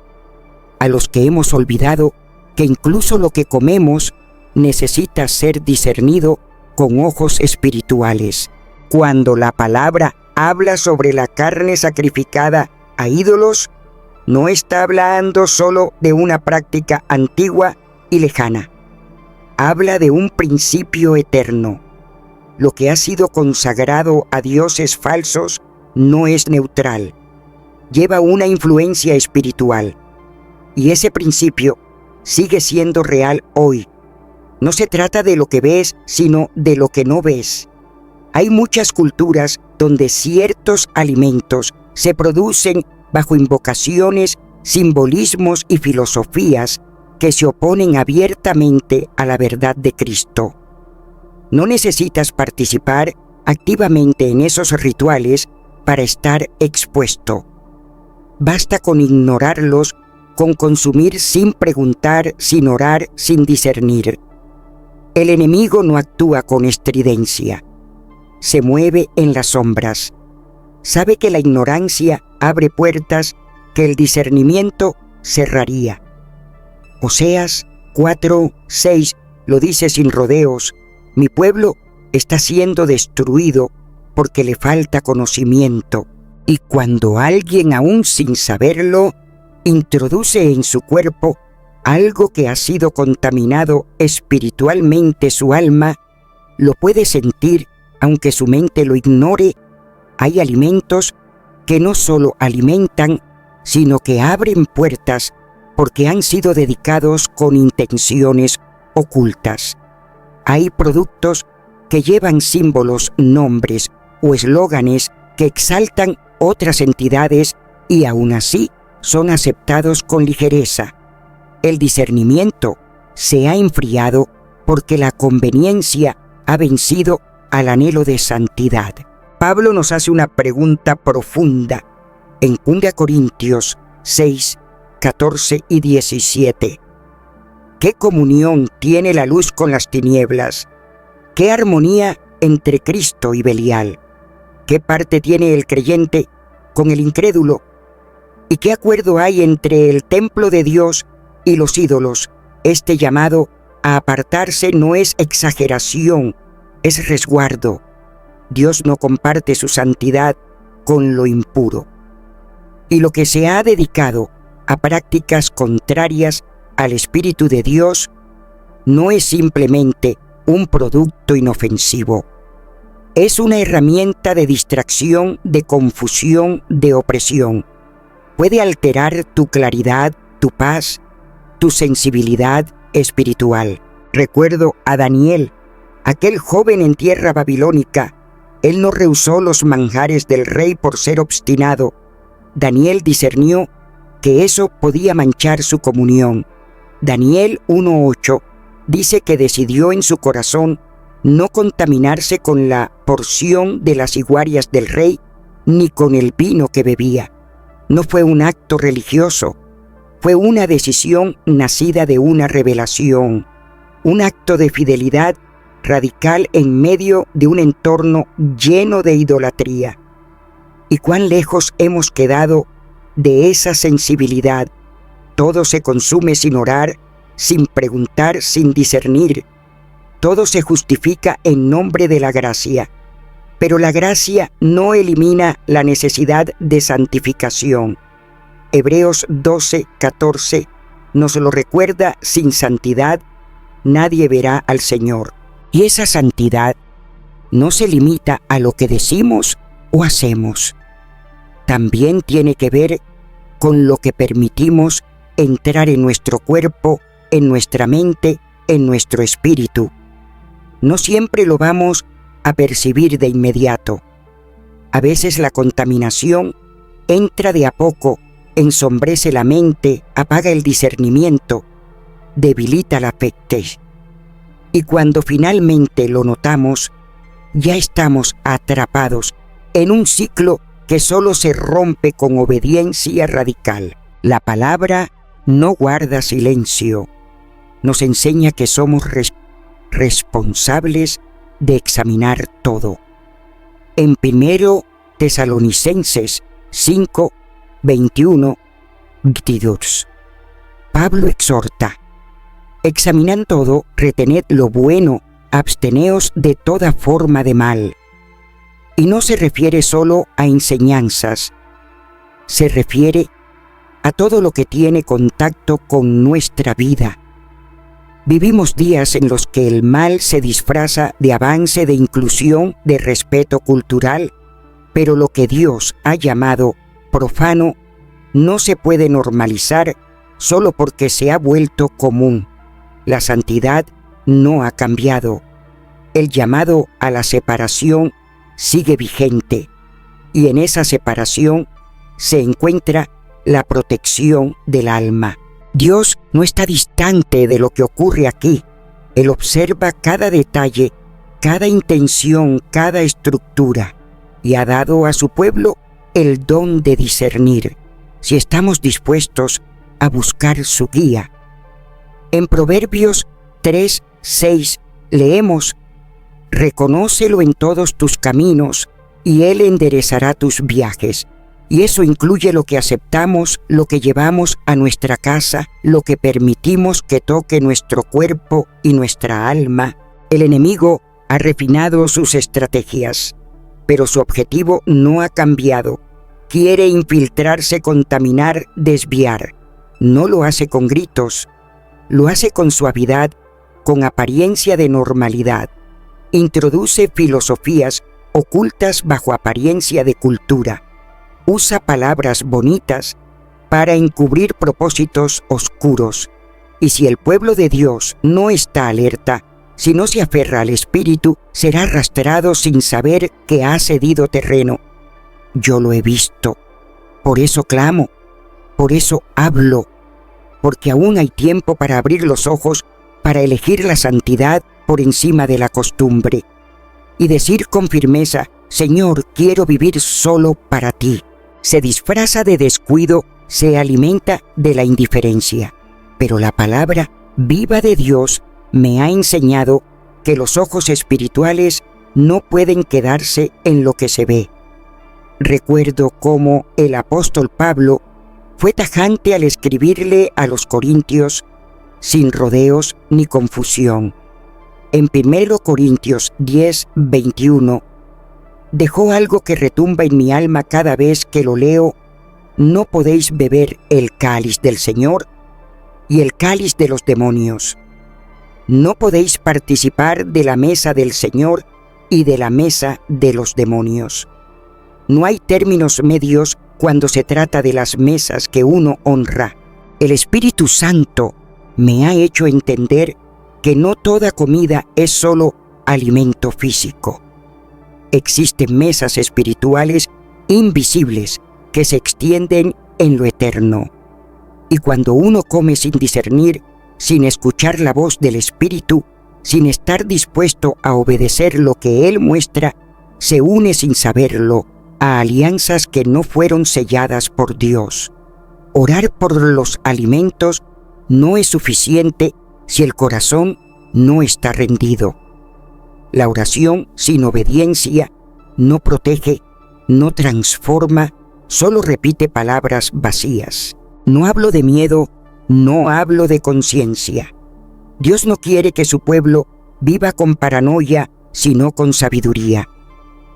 a los que hemos olvidado que incluso lo que comemos necesita ser discernido con ojos espirituales. Cuando la palabra habla sobre la carne sacrificada a ídolos, no está hablando solo de una práctica antigua y lejana. Habla de un principio eterno. Lo que ha sido consagrado a dioses falsos no es neutral. Lleva una influencia espiritual. Y ese principio sigue siendo real hoy. No se trata de lo que ves, sino de lo que no ves. Hay muchas culturas donde ciertos alimentos se producen bajo invocaciones, simbolismos y filosofías que se oponen abiertamente a la verdad de Cristo. No necesitas participar activamente en esos rituales para estar expuesto. Basta con ignorarlos, con consumir sin preguntar, sin orar, sin discernir. El enemigo no actúa con estridencia. Se mueve en las sombras. Sabe que la ignorancia abre puertas que el discernimiento cerraría. Oseas 4:6 lo dice sin rodeos: mi pueblo está siendo destruido porque le falta conocimiento. Y cuando alguien, aún sin saberlo, introduce en su cuerpo algo que ha sido contaminado espiritualmente su alma, lo puede sentir aunque su mente lo ignore. Hay alimentos que no solo alimentan, sino que abren puertas porque han sido dedicados con intenciones ocultas. Hay productos que llevan símbolos, nombres o eslóganes que exaltan otras entidades y aún así son aceptados con ligereza. El discernimiento se ha enfriado porque la conveniencia ha vencido al anhelo de santidad. Pablo nos hace una pregunta profunda en 2 Corintios 6, 14 y 17. ¿Qué comunión tiene la luz con las tinieblas? ¿Qué armonía entre Cristo y Belial? ¿Qué parte tiene el creyente con el incrédulo? ¿Y qué acuerdo hay entre el templo de Dios y los ídolos? Este llamado a apartarse no es exageración, es resguardo. Dios no comparte su santidad con lo impuro. Y lo que se ha dedicado a prácticas contrarias al Espíritu de Dios no es simplemente un producto inofensivo. Es una herramienta de distracción, de confusión, de opresión. Puede alterar tu claridad, tu paz, tu sensibilidad espiritual. Recuerdo a Daniel, aquel joven en tierra babilónica. Él no rehusó los manjares del rey por ser obstinado. Daniel discernió que eso podía manchar su comunión. Daniel 1:8 dice que decidió en su corazón no contaminarse con la porción de las iguarias del rey, ni con el vino que bebía. No fue un acto religioso, fue una decisión nacida de una revelación, un acto de fidelidad radical en medio de un entorno lleno de idolatría. ¿Y cuán lejos hemos quedado de esa sensibilidad? Todo se consume sin orar, sin preguntar, sin discernir. Todo se justifica en nombre de la gracia. Pero la gracia no elimina la necesidad de santificación. Hebreos 12:14 nos lo recuerda: sin santidad nadie verá al Señor. Y esa santidad no se limita a lo que decimos o hacemos. También tiene que ver con lo que permitimos entrar en nuestro cuerpo, en nuestra mente, en nuestro espíritu. No siempre lo vamos a percibir de inmediato. A veces la contaminación entra de a poco, ensombrece la mente, apaga el discernimiento, debilita la fe. Y cuando finalmente lo notamos, ya estamos atrapados en un ciclo que solo se rompe con obediencia radical. La palabra no guarda silencio. Nos enseña que somos responsables de examinar todo. En 1 Tesalonicenses 5, 21, 22, Pablo exhorta: examinad todo, retened lo bueno, absteneos de toda forma de mal. Y no se refiere solo a enseñanzas, se refiere a todo lo que tiene contacto con nuestra vida. Vivimos días en los que el mal se disfraza de avance, de inclusión, de respeto cultural, pero lo que Dios ha llamado profano no se puede normalizar solo porque se ha vuelto común. La santidad no ha cambiado. El llamado a la separación sigue vigente, y en esa separación se encuentra la protección del alma. Dios no está distante de lo que ocurre aquí. Él observa cada detalle, cada intención, cada estructura, y ha dado a su pueblo el don de discernir, si estamos dispuestos a buscar su guía. En Proverbios 3:6 leemos: reconócelo en todos tus caminos, y Él enderezará tus viajes. Y eso incluye lo que aceptamos, lo que llevamos a nuestra casa, lo que permitimos que toque nuestro cuerpo y nuestra alma. El enemigo ha refinado sus estrategias, pero su objetivo no ha cambiado. Quiere infiltrarse, contaminar, desviar. No lo hace con gritos, lo hace con suavidad, con apariencia de normalidad. Introduce filosofías ocultas bajo apariencia de cultura. Usa palabras bonitas para encubrir propósitos oscuros. Y si el pueblo de Dios no está alerta, si no se aferra al Espíritu, será arrastrado sin saber que ha cedido terreno. Yo lo he visto. Por eso clamo, por eso hablo, porque aún hay tiempo para abrir los ojos, para elegir la santidad por encima de la costumbre, y decir con firmeza: Señor, quiero vivir solo para ti. Se disfraza de descuido, se alimenta de la indiferencia. Pero la palabra viva de Dios me ha enseñado que los ojos espirituales no pueden quedarse en lo que se ve. Recuerdo cómo el apóstol Pablo fue tajante al escribirle a los corintios sin rodeos ni confusión. En 1 Corintios 10:21 dejó algo que retumba en mi alma cada vez que lo leo: no podéis beber el cáliz del Señor y el cáliz de los demonios. No podéis participar de la mesa del Señor y de la mesa de los demonios. No hay términos medios cuando se trata de las mesas que uno honra. El Espíritu Santo me ha hecho entender que no toda comida es solo alimento físico. Existen mesas espirituales invisibles que se extienden en lo eterno. Y cuando uno come sin discernir, sin escuchar la voz del Espíritu, sin estar dispuesto a obedecer lo que Él muestra, se une sin saberlo a alianzas que no fueron selladas por Dios. Orar por los alimentos no es suficiente si el corazón no está rendido. La oración sin obediencia no protege, no transforma, solo repite palabras vacías. No hablo de miedo, no hablo de conciencia. Dios no quiere que su pueblo viva con paranoia, sino con sabiduría.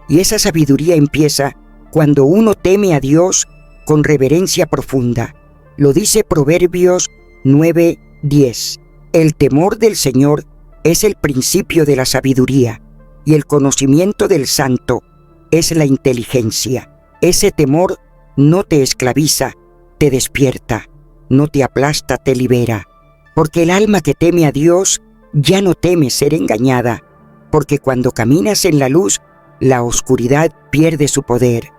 Y esa sabiduría empieza cuando uno teme a Dios con reverencia profunda. Lo dice Proverbios 9:10. El temor del Señor es el principio de la sabiduría, y el conocimiento del Santo es la inteligencia. Ese temor no te esclaviza, te despierta, no te aplasta, te libera. Porque el alma que teme a Dios ya no teme ser engañada, porque cuando caminas en la luz, la oscuridad pierde su poder.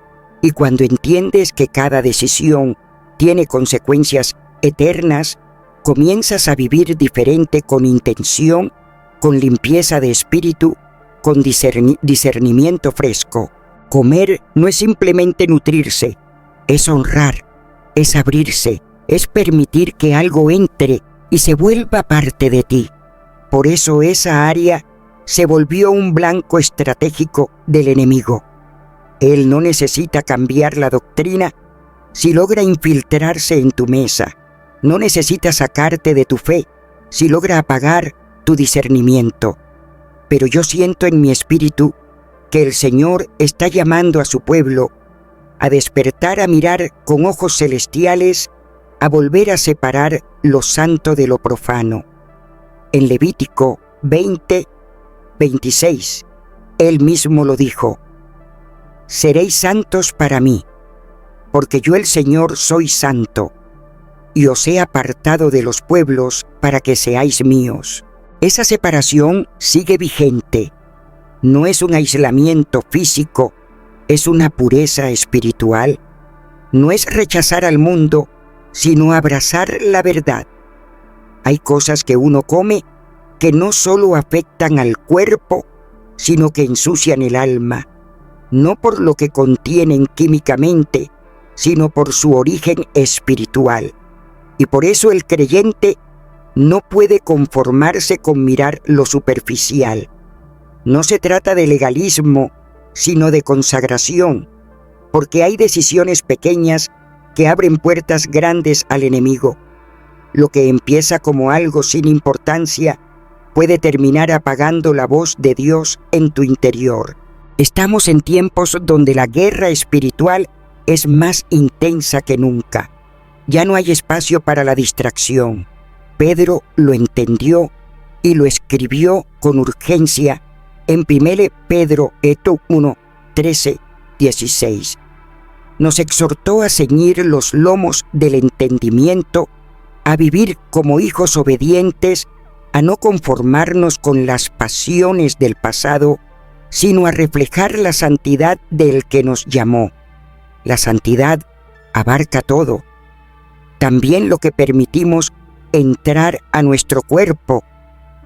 Y cuando entiendes que cada decisión tiene consecuencias eternas, comienzas a vivir diferente, con intención, con limpieza de espíritu, con discernimiento fresco. Comer no es simplemente nutrirse, es honrar, es abrirse, es permitir que algo entre y se vuelva parte de ti. Por eso esa área se volvió un blanco estratégico del enemigo. Él no necesita cambiar la doctrina si logra infiltrarse en tu mesa. No necesita sacarte de tu fe si logra apagar tu discernimiento. Pero yo siento en mi espíritu que el Señor está llamando a su pueblo a despertar, a mirar con ojos celestiales, a volver a separar lo santo de lo profano. En Levítico 20:26, Él mismo lo dijo: «Seréis santos para mí, porque yo el Señor soy santo, y os he apartado de los pueblos para que seáis míos». Esa separación sigue vigente. No es un aislamiento físico, es una pureza espiritual. No es rechazar al mundo, sino abrazar la verdad. Hay cosas que uno come que no solo afectan al cuerpo, sino que ensucian el alma, no por lo que contienen químicamente, sino por su origen espiritual. Y por eso el creyente no puede conformarse con mirar lo superficial. No se trata de legalismo, sino de consagración, porque hay decisiones pequeñas que abren puertas grandes al enemigo. Lo que empieza como algo sin importancia puede terminar apagando la voz de Dios en tu interior. Estamos en tiempos donde la guerra espiritual es más intensa que nunca. Ya no hay espacio para la distracción. Pedro lo entendió y lo escribió con urgencia en 1 Pedro 1:13-16. Nos exhortó a ceñir los lomos del entendimiento, a vivir como hijos obedientes, a no conformarnos con las pasiones del pasado, sino a reflejar la santidad del que nos llamó. La santidad abarca todo, también lo que permitimos entrar a nuestro cuerpo,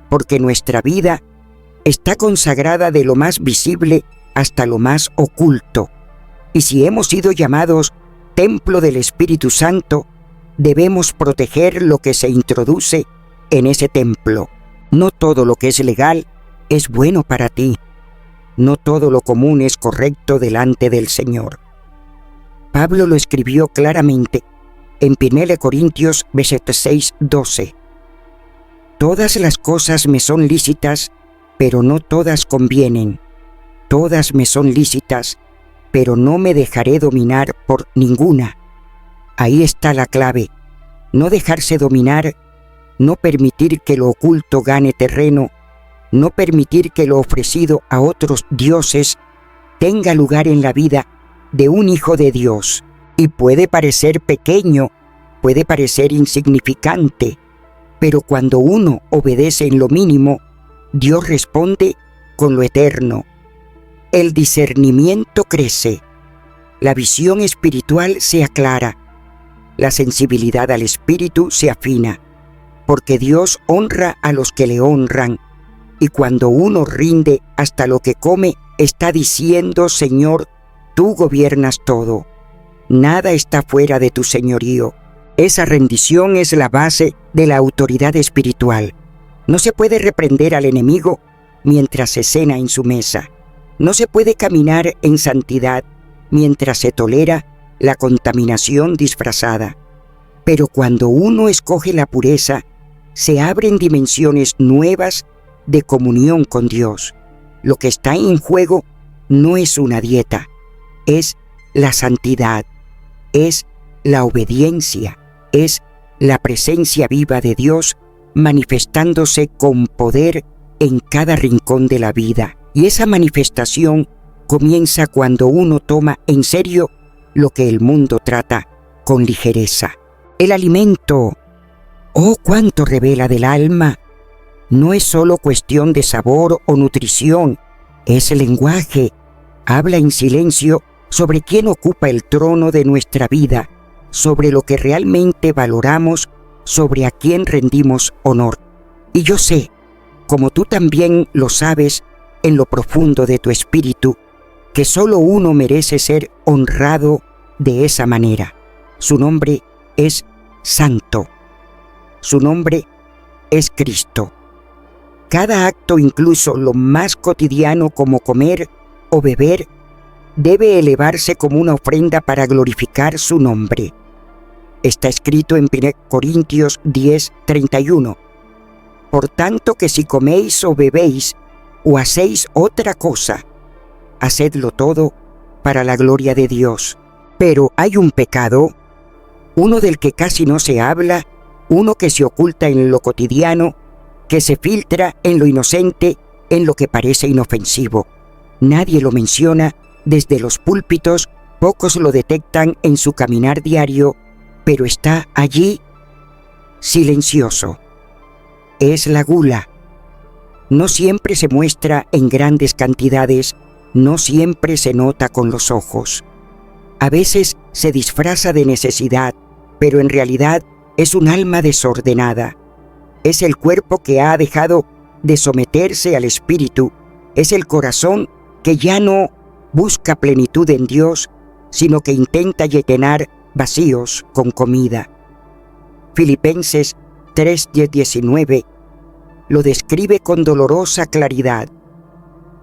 porque nuestra vida está consagrada de lo más visible hasta lo más oculto. Y si hemos sido llamados templo del Espíritu Santo, debemos proteger lo que se introduce en ese templo. No todo lo que es legal es bueno para ti. No todo lo común es correcto delante del Señor. Pablo lo escribió claramente en 1 Corintios 6:12. Todas las cosas me son lícitas, pero no todas convienen. Todas me son lícitas, pero no me dejaré dominar por ninguna. Ahí está la clave. No dejarse dominar, no permitir que lo oculto gane terreno, no permitir que lo ofrecido a otros dioses tenga lugar en la vida de un hijo de Dios. Y puede parecer pequeño, puede parecer insignificante, pero cuando uno obedece en lo mínimo, Dios responde con lo eterno. El discernimiento crece, la visión espiritual se aclara, la sensibilidad al espíritu se afina. porque Dios honra a los que le honran, y cuando uno rinde hasta lo que come, está diciendo: Señor, tú gobiernas todo. Nada está fuera de tu señorío. Esa rendición es la base de la autoridad espiritual. No se puede reprender al enemigo mientras se cena en su mesa. No se puede caminar en santidad mientras se tolera la contaminación disfrazada. Pero cuando uno escoge la pureza, se abren dimensiones nuevas de comunión con Dios. Lo que está en juego no es una dieta, es la santidad, es la obediencia, es la presencia viva de Dios manifestándose con poder en cada rincón de la vida. Y esa manifestación comienza cuando uno toma en serio lo que el mundo trata con ligereza. El alimento, oh cuánto revela del alma, no es solo cuestión de sabor o nutrición, es el lenguaje. Habla en silencio sobre quién ocupa el trono de nuestra vida, sobre lo que realmente valoramos, sobre a quién rendimos honor. Y yo sé, como tú también lo sabes en lo profundo de tu espíritu, que solo uno merece ser honrado de esa manera. Su nombre es Santo. Su nombre es Cristo. Cada acto, incluso lo más cotidiano como comer o beber, debe elevarse como una ofrenda para glorificar su nombre. Está escrito en 1 Corintios 10:31. Por tanto que si coméis o bebéis o hacéis otra cosa, hacedlo todo para la gloria de Dios. Pero hay un pecado, uno del que casi no se habla, uno que se oculta en lo cotidiano, que se filtra en lo inocente, en lo que parece inofensivo. Nadie lo menciona desde los púlpitos, pocos lo detectan en su caminar diario, pero está allí, silencioso. Es la gula. No siempre se muestra en grandes cantidades, no siempre se nota con los ojos. A veces se disfraza de necesidad, pero en realidad es un alma desordenada. Es el cuerpo que ha dejado de someterse al espíritu. Es el corazón que ya no busca plenitud en Dios, sino que intenta llenar vacíos con comida. Filipenses 3:19 lo describe con dolorosa claridad.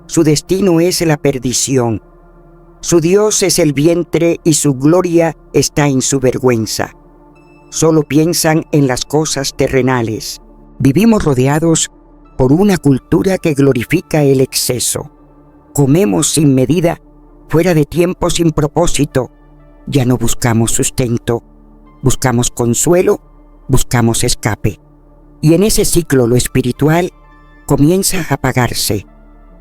Su destino es la perdición. Su Dios es el vientre y su gloria está en su vergüenza. Solo piensan en las cosas terrenales. Vivimos rodeados por una cultura que glorifica el exceso. Comemos sin medida, fuera de tiempo, sin propósito. Ya no buscamos sustento, buscamos consuelo, buscamos escape. Y en ese ciclo lo espiritual comienza a apagarse.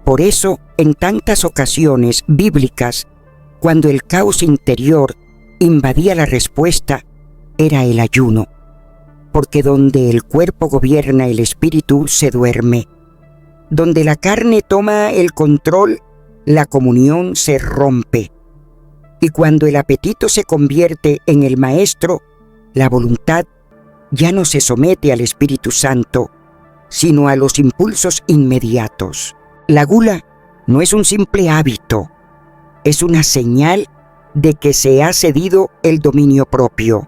Por eso, en tantas ocasiones bíblicas, cuando el caos interior invadía la respuesta, era el ayuno. Porque donde el cuerpo gobierna, el espíritu se duerme. Donde la carne toma el control, la comunión se rompe. Y cuando el apetito se convierte en el maestro, la voluntad ya no se somete al Espíritu Santo, sino a los impulsos inmediatos. La gula no es un simple hábito, es una señal de que se ha cedido el dominio propio.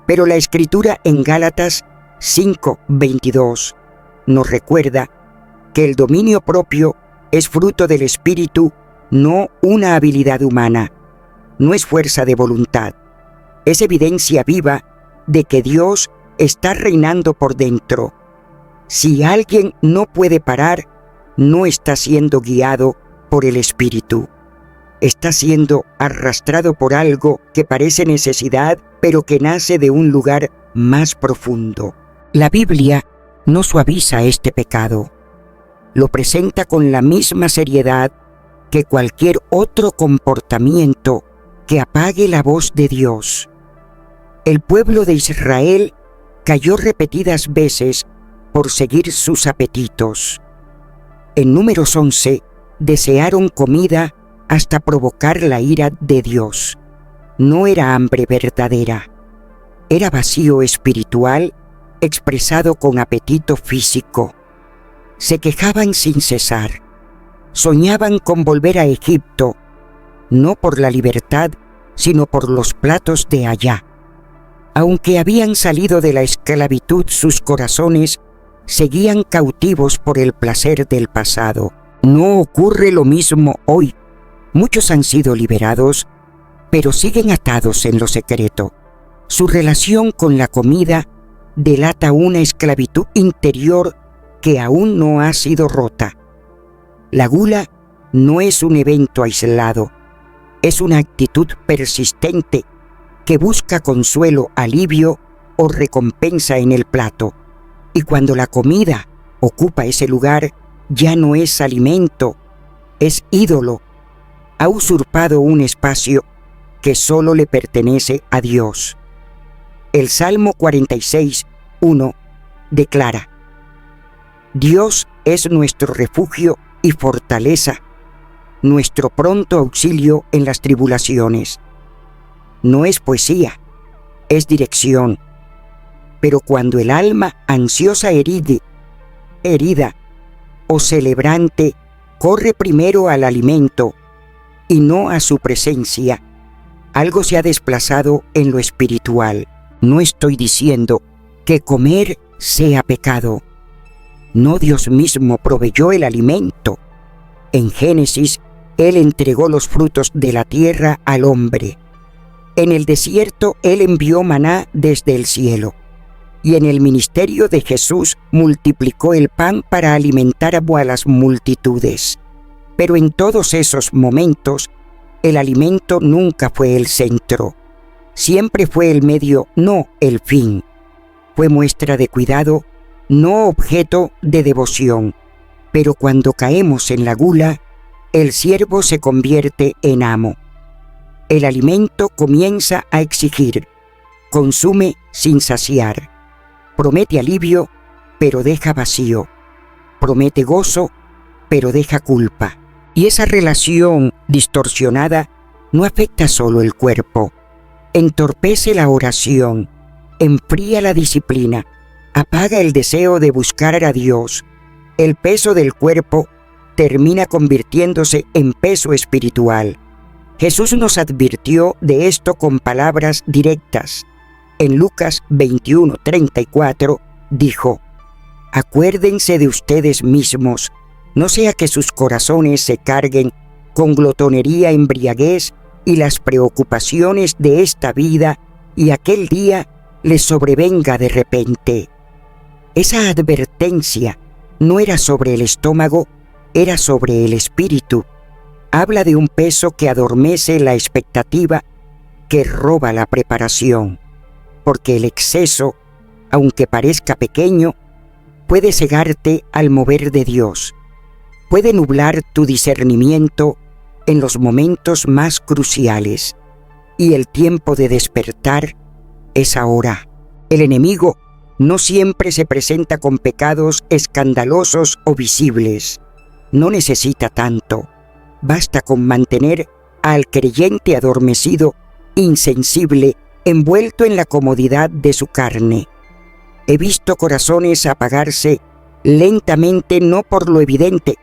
Pero la Escritura en Gálatas 5:22 nos recuerda que el dominio propio es fruto del Espíritu, no una habilidad humana, no es fuerza de voluntad, es evidencia viva de que Dios está reinando por dentro. Si alguien no puede parar, no está siendo guiado por el Espíritu. Está siendo arrastrado por algo que parece necesidad, pero que nace de un lugar más profundo. La Biblia no suaviza este pecado. Lo presenta con la misma seriedad que cualquier otro comportamiento que apague la voz de Dios. El pueblo de Israel cayó repetidas veces por seguir sus apetitos. En Números 11, desearon comida hasta provocar la ira de Dios. No era hambre verdadera, era vacío espiritual expresado con apetito físico. Se quejaban sin cesar. Soñaban con volver a Egipto, no por la libertad, sino por los platos de allá. Aunque habían salido de la esclavitud, sus corazones seguían cautivos por el placer del pasado. No ocurre lo mismo hoy. Muchos han sido liberados, pero siguen atados en lo secreto. Su relación con la comida delata una esclavitud interior que aún no ha sido rota. La gula no es un evento aislado, es una actitud persistente que busca consuelo, alivio o recompensa en el plato. Y cuando la comida ocupa ese lugar, ya no es alimento, es ídolo. Ha usurpado un espacio que solo le pertenece a Dios. El Salmo 46:1 declara: Dios es nuestro refugio y fortaleza, nuestro pronto auxilio en las tribulaciones. No es poesía, es dirección. Pero cuando el alma ansiosa herida o celebrante corre primero al alimento y no a su presencia, algo se ha desplazado en lo espiritual. No estoy diciendo que comer sea pecado. No, Dios mismo proveyó el alimento. En Génesis, Él entregó los frutos de la tierra al hombre. En el desierto, Él envió maná desde el cielo. Y en el ministerio de Jesús multiplicó el pan para alimentar a las multitudes. Pero en todos esos momentos, el alimento nunca fue el centro. Siempre fue el medio, no el fin. Fue muestra de cuidado, no objeto de devoción. Pero cuando caemos en la gula, el siervo se convierte en amo. El alimento comienza a exigir, consume sin saciar. Promete alivio, pero deja vacío. Promete gozo, pero deja culpa. Y esa relación distorsionada no afecta solo el cuerpo. Entorpece la oración, enfría la disciplina, apaga el deseo de buscar a Dios. El peso del cuerpo termina convirtiéndose en peso espiritual. Jesús nos advirtió de esto con palabras directas. En Lucas 21:34 dijo: Acuérdense de ustedes mismos, no sea que sus corazones se carguen con glotonería, embriaguez y las preocupaciones de esta vida, y aquel día les sobrevenga de repente. Esa advertencia no era sobre el estómago, era sobre el espíritu. Habla de un peso que adormece la expectativa, que roba la preparación. Porque el exceso, aunque parezca pequeño, puede cegarte al mover de Dios. Puede nublar tu discernimiento en los momentos más cruciales. Y el tiempo de despertar es ahora. El enemigo no siempre se presenta con pecados escandalosos o visibles. No necesita tanto. Basta con mantener al creyente adormecido, insensible, envuelto en la comodidad de su carne. He visto corazones apagarse lentamente, no por lo evidente,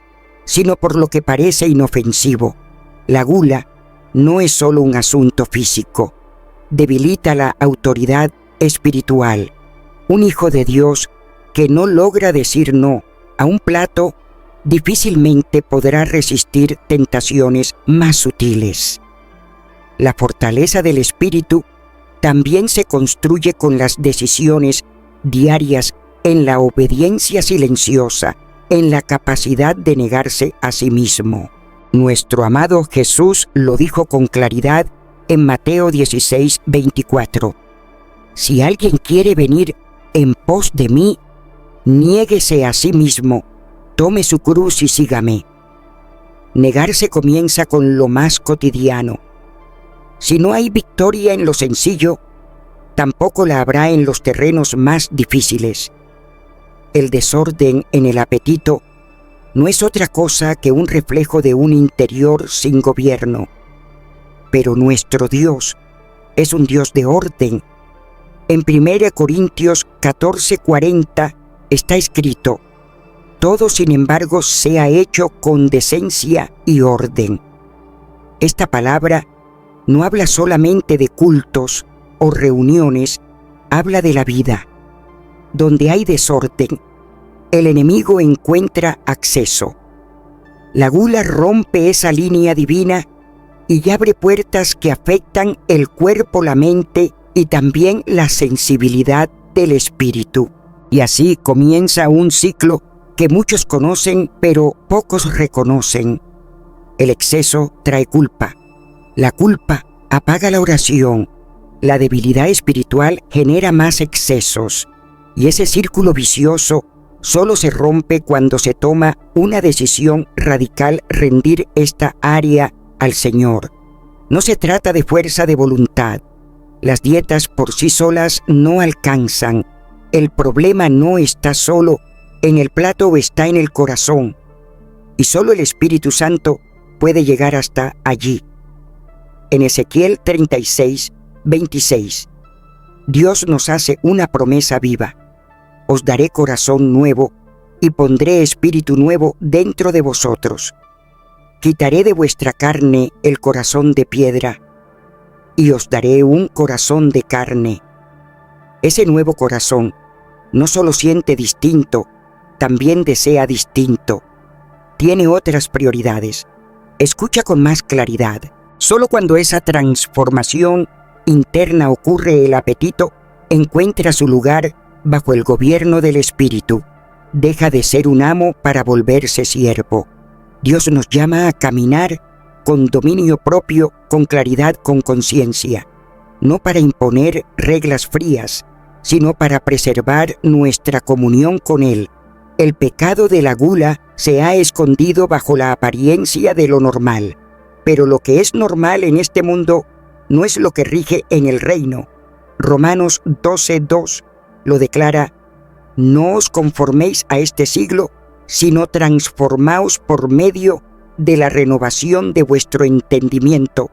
sino por lo que parece inofensivo. La gula no es solo un asunto físico, debilita la autoridad espiritual. Un hijo de Dios que no logra decir no a un plato difícilmente podrá resistir tentaciones más sutiles. La fortaleza del espíritu también se construye con las decisiones diarias, en la obediencia silenciosa, en la capacidad de negarse a sí mismo. Nuestro amado Jesús lo dijo con claridad en Mateo 16:24. Si alguien quiere venir en pos de mí, niéguese a sí mismo, tome su cruz y sígame. Negarse comienza con lo más cotidiano. Si no hay victoria en lo sencillo, tampoco la habrá en los terrenos más difíciles. El desorden en el apetito no es otra cosa que un reflejo de un interior sin gobierno. Pero nuestro Dios es un Dios de orden. En 1 Corintios 14:40 está escrito: todo, sin embargo, sea hecho con decencia y orden. Esta palabra no habla solamente de cultos o reuniones, habla de la vida. Donde hay desorden, el enemigo encuentra acceso. La gula rompe esa línea divina y abre puertas que afectan el cuerpo, la mente y también la sensibilidad del espíritu. Y así comienza un ciclo que muchos conocen, pero pocos reconocen. El exceso trae culpa. La culpa apaga la oración. La debilidad espiritual genera más excesos. Y ese círculo vicioso solo se rompe cuando se toma una decisión radical: rendir esta área al Señor. No se trata de fuerza de voluntad. Las dietas por sí solas no alcanzan. El problema no está solo en el plato o está en el corazón. Y solo el Espíritu Santo puede llegar hasta allí. En Ezequiel 36:26, Dios nos hace una promesa viva: os daré corazón nuevo y pondré espíritu nuevo dentro de vosotros. Quitaré de vuestra carne el corazón de piedra y os daré un corazón de carne. Ese nuevo corazón no solo siente distinto, también desea distinto. Tiene otras prioridades. Escucha con más claridad. Solo cuando esa transformación interna ocurre, el apetito encuentra su lugar bajo el gobierno del Espíritu. Deja de ser un amo para volverse siervo. Dios nos llama a caminar con dominio propio, con claridad, con conciencia, no para imponer reglas frías, sino para preservar nuestra comunión con Él. El pecado de la gula se ha escondido bajo la apariencia de lo normal, pero lo que es normal en este mundo no es lo que rige en el reino. Romanos 12:2 lo declara: no os conforméis a este siglo, sino transformaos por medio de la renovación de vuestro entendimiento,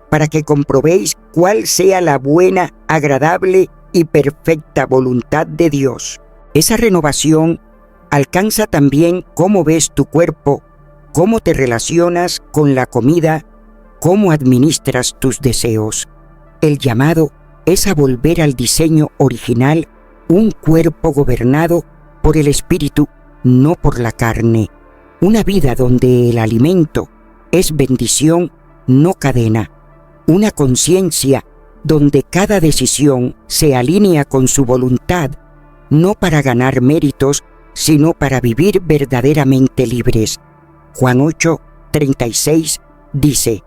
para que comprobéis cuál sea la buena, agradable y perfecta voluntad de Dios. Esa renovación alcanza también cómo ves tu cuerpo, cómo te relacionas con la comida, cómo administras tus deseos. El llamado es a volver al diseño original, un cuerpo gobernado por el Espíritu, no por la carne. Una vida donde el alimento es bendición, no cadena. Una conciencia donde cada decisión se alinea con su voluntad, no para ganar méritos, sino para vivir verdaderamente libres. Juan 8:36 dice: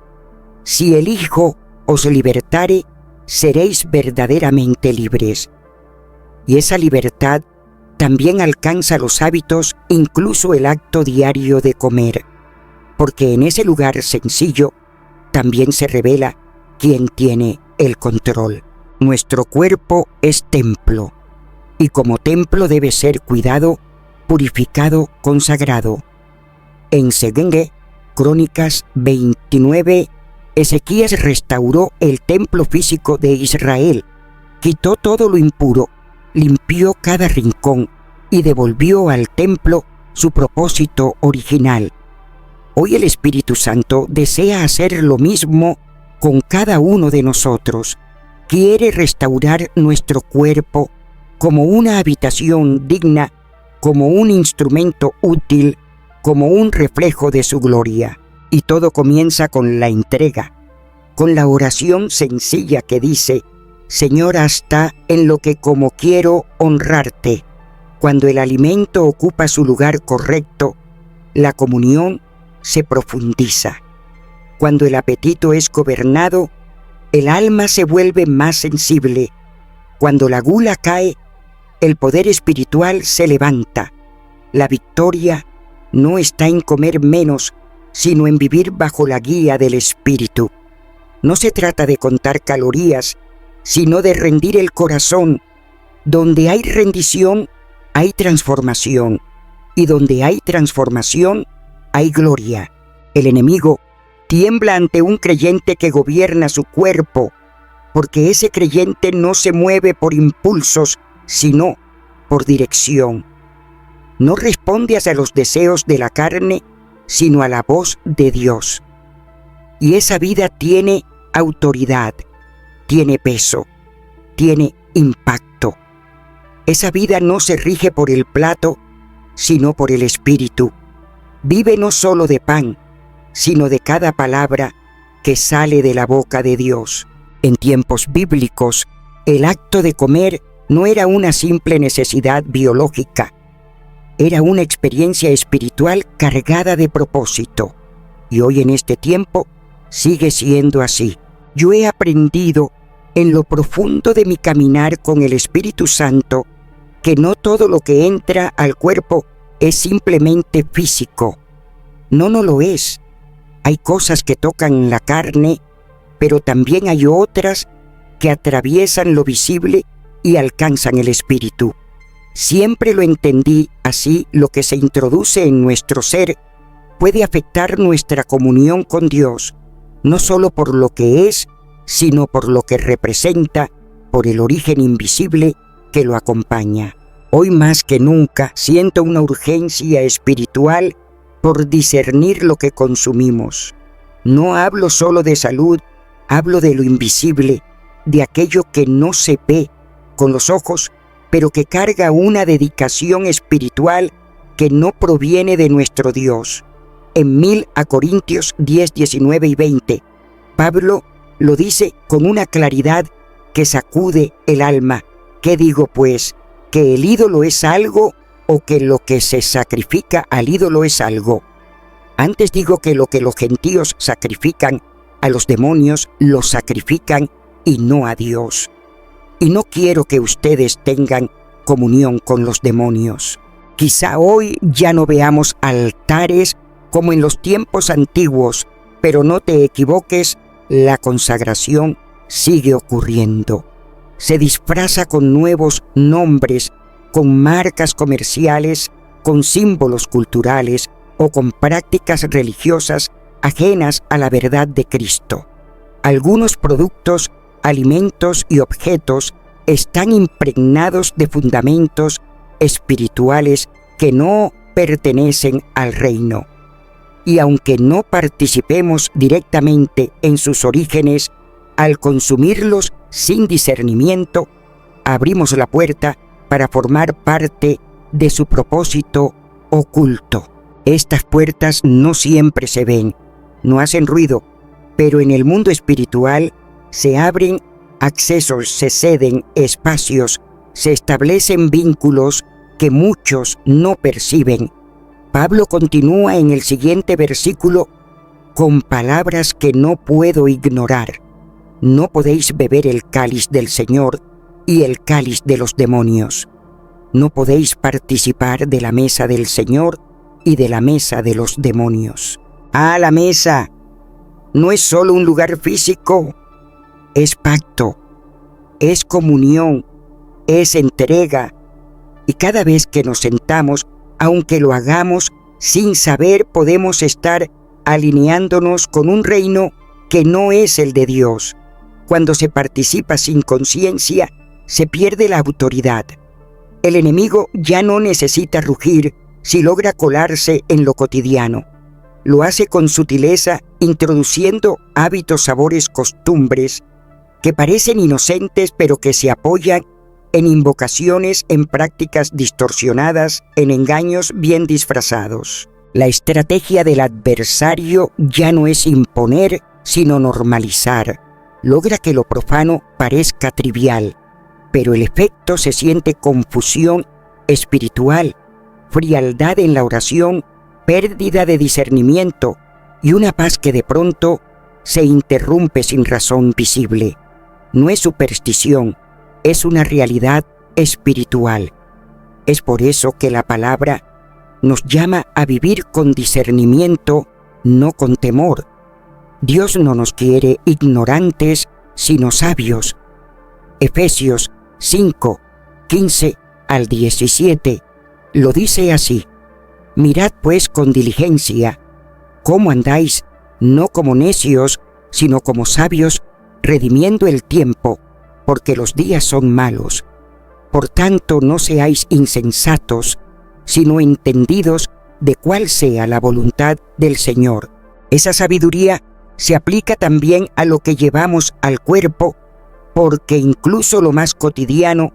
si el Hijo os libertare, seréis verdaderamente libres. Y esa libertad también alcanza los hábitos, incluso el acto diario de comer, porque en ese lugar sencillo también se revela quién tiene el control. Nuestro cuerpo es templo, y como templo debe ser cuidado, purificado, consagrado. En 2 Crónicas 29, Ezequías restauró el templo físico de Israel, quitó todo lo impuro, limpió cada rincón y devolvió al templo su propósito original. Hoy el Espíritu Santo desea hacer lo mismo con cada uno de nosotros. Quiere restaurar nuestro cuerpo como una habitación digna, como un instrumento útil, como un reflejo de su gloria. Y todo comienza con la entrega, con la oración sencilla que dice: Señor, hasta en lo que como quiero honrarte. Cuando el alimento ocupa su lugar correcto, la comunión se profundiza. Cuando el apetito es gobernado, el alma se vuelve más sensible. Cuando la gula cae, el poder espiritual se levanta. La victoria no está en comer menos, sino en vivir bajo la guía del Espíritu. No se trata de contar calorías, sino de rendir el corazón. Donde hay rendición, hay transformación. Y donde hay transformación, hay gloria. El enemigo tiembla ante un creyente que gobierna su cuerpo, porque ese creyente no se mueve por impulsos, sino por dirección. No responde hacia los deseos de la carne, sino a la voz de Dios. Y esa vida tiene autoridad, tiene peso, tiene impacto. Esa vida no se rige por el plato, sino por el Espíritu. Vive no solo de pan, sino de cada palabra que sale de la boca de Dios. En tiempos bíblicos, el acto de comer no era una simple necesidad biológica, era una experiencia espiritual cargada de propósito. Y hoy en este tiempo sigue siendo así. Yo he aprendido en lo profundo de mi caminar con el Espíritu Santo que no todo lo que entra al cuerpo es simplemente físico. No lo es. Hay cosas que tocan la carne, pero también hay otras que atraviesan lo visible y alcanzan el espíritu. Siempre lo entendí así: lo que se introduce en nuestro ser puede afectar nuestra comunión con Dios, no solo por lo que es, sino por lo que representa, por el origen invisible que lo acompaña. Hoy más que nunca siento una urgencia espiritual por discernir lo que consumimos. No hablo solo de salud, hablo de lo invisible, de aquello que no se ve con los ojos, pero que carga una dedicación espiritual que no proviene de nuestro Dios. En 1 Corintios 10, 19 y 20, Pablo lo dice con una claridad que sacude el alma. ¿Qué digo pues? ¿Que el ídolo es algo o que lo que se sacrifica al ídolo es algo? Antes digo que lo que los gentios sacrifican a los demonios, lo sacrifican y no a Dios. Y no quiero que ustedes tengan comunión con los demonios. Quizá hoy ya no veamos altares como en los tiempos antiguos, pero no te equivoques, la consagración sigue ocurriendo. Se disfraza con nuevos nombres, con marcas comerciales, con símbolos culturales o con prácticas religiosas ajenas a la verdad de Cristo. Algunos productos, alimentos y objetos están impregnados de fundamentos espirituales que no pertenecen al reino. Y aunque no participemos directamente en sus orígenes, al consumirlos sin discernimiento, abrimos la puerta para formar parte de su propósito oculto. Estas puertas no siempre se ven, no hacen ruido, pero en el mundo espiritual se abren accesos, se ceden espacios, se establecen vínculos que muchos no perciben. Pablo continúa en el siguiente versículo con palabras que no puedo ignorar. No podéis beber el cáliz del Señor y el cáliz de los demonios. No podéis participar de la mesa del Señor y de la mesa de los demonios. La mesa no es solo un lugar físico, es pacto, es comunión, es entrega. Y cada vez que nos sentamos, aunque lo hagamos sin saber, podemos estar alineándonos con un reino que no es el de Dios. Cuando se participa sin conciencia, se pierde la autoridad. El enemigo ya no necesita rugir si logra colarse en lo cotidiano. Lo hace con sutileza, introduciendo hábitos, sabores, costumbres que parecen inocentes, pero que se apoyan en invocaciones, en prácticas distorsionadas, en engaños bien disfrazados. La estrategia del adversario ya no es imponer, sino normalizar. Logra que lo profano parezca trivial, pero el efecto se siente confusión espiritual, frialdad en la oración, pérdida de discernimiento y una paz que de pronto se interrumpe sin razón visible. No es superstición, es una realidad espiritual. Es por eso que la palabra nos llama a vivir con discernimiento, no con temor. Dios no nos quiere ignorantes, sino sabios. Efesios 5, 15 al 17 lo dice así: mirad pues con diligencia cómo andáis, no como necios, sino como sabios, redimiendo el tiempo, porque los días son malos. Por tanto, no seáis insensatos, sino entendidos de cuál sea la voluntad del Señor. Esa sabiduría se aplica también a lo que llevamos al cuerpo, porque incluso lo más cotidiano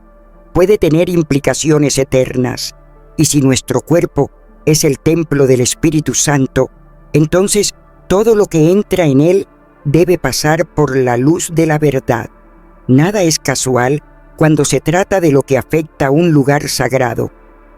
puede tener implicaciones eternas. Y si nuestro cuerpo es el templo del Espíritu Santo, entonces todo lo que entra en él debe pasar por la luz de la verdad. Nada es casual cuando se trata de lo que afecta a un lugar sagrado.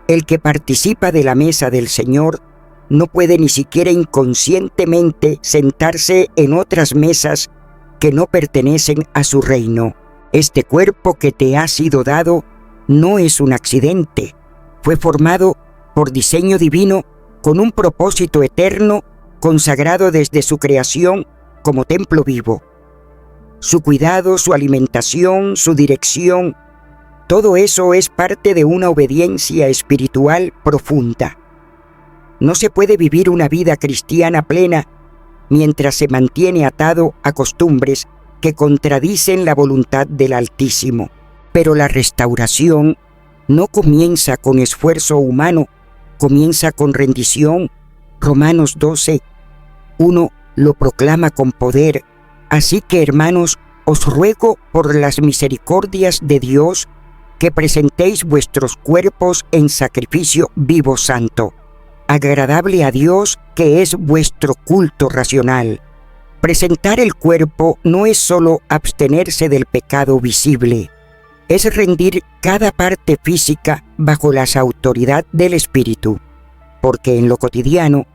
El que participa de la mesa del Señor no puede ni siquiera inconscientemente sentarse en otras mesas que no pertenecen a su reino. Este cuerpo que te ha sido dado no es un accidente. Fue formado por diseño divino con un propósito eterno consagrado desde su creación como templo vivo. Su cuidado, su alimentación, su dirección, todo eso es parte de una obediencia espiritual profunda. No se puede vivir una vida cristiana plena mientras se mantiene atado a costumbres que contradicen la voluntad del Altísimo. Pero la restauración no comienza con esfuerzo humano, comienza con rendición. Romanos 12:1 lo proclama con poder. Así que, hermanos, os ruego por las misericordias de Dios que presentéis vuestros cuerpos en sacrificio vivo santo, agradable a Dios, que es vuestro culto racional. Presentar el cuerpo no es solo abstenerse del pecado visible, es rendir cada parte física bajo la autoridad del Espíritu, porque en lo cotidiano,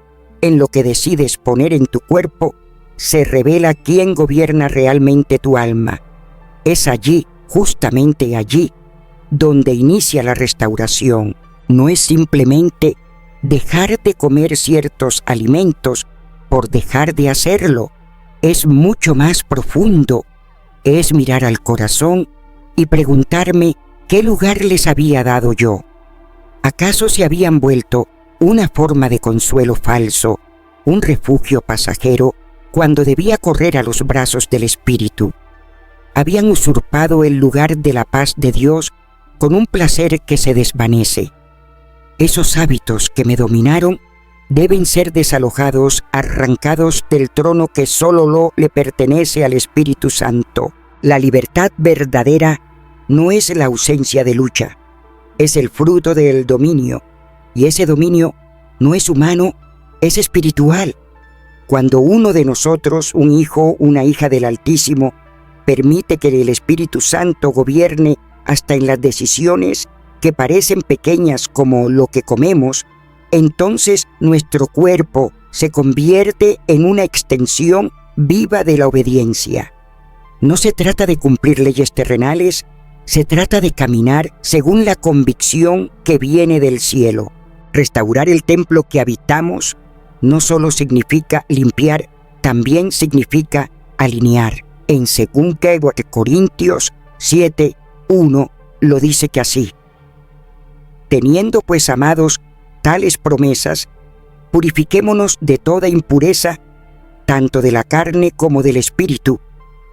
en lo que decides poner en tu cuerpo, se revela quién gobierna realmente tu alma. Es allí, justamente allí, donde inicia la restauración. No es simplemente dejar de comer ciertos alimentos por dejar de hacerlo. Es mucho más profundo. Es mirar al corazón y preguntarme qué lugar les había dado yo. ¿Acaso se habían vuelto una forma de consuelo falso, un refugio pasajero, cuando debía correr a los brazos del Espíritu? Habían usurpado el lugar de la paz de Dios con un placer que se desvanece. Esos hábitos que me dominaron deben ser desalojados, arrancados del trono que solo le pertenece al Espíritu Santo. La libertad verdadera no es la ausencia de lucha, es el fruto del dominio, y ese dominio no es humano, es espiritual. Cuando uno de nosotros, un hijo, una hija del Altísimo, permite que el Espíritu Santo gobierne hasta en las decisiones que parecen pequeñas como lo que comemos, entonces nuestro cuerpo se convierte en una extensión viva de la obediencia. No se trata de cumplir leyes terrenales, se trata de caminar según la convicción que viene del cielo. Restaurar el templo que habitamos no solo significa limpiar, también significa alinear. En 2 Corintios 7:1 lo dice que así: teniendo pues, amados, tales promesas, purifiquémonos de toda impureza, tanto de la carne como del espíritu,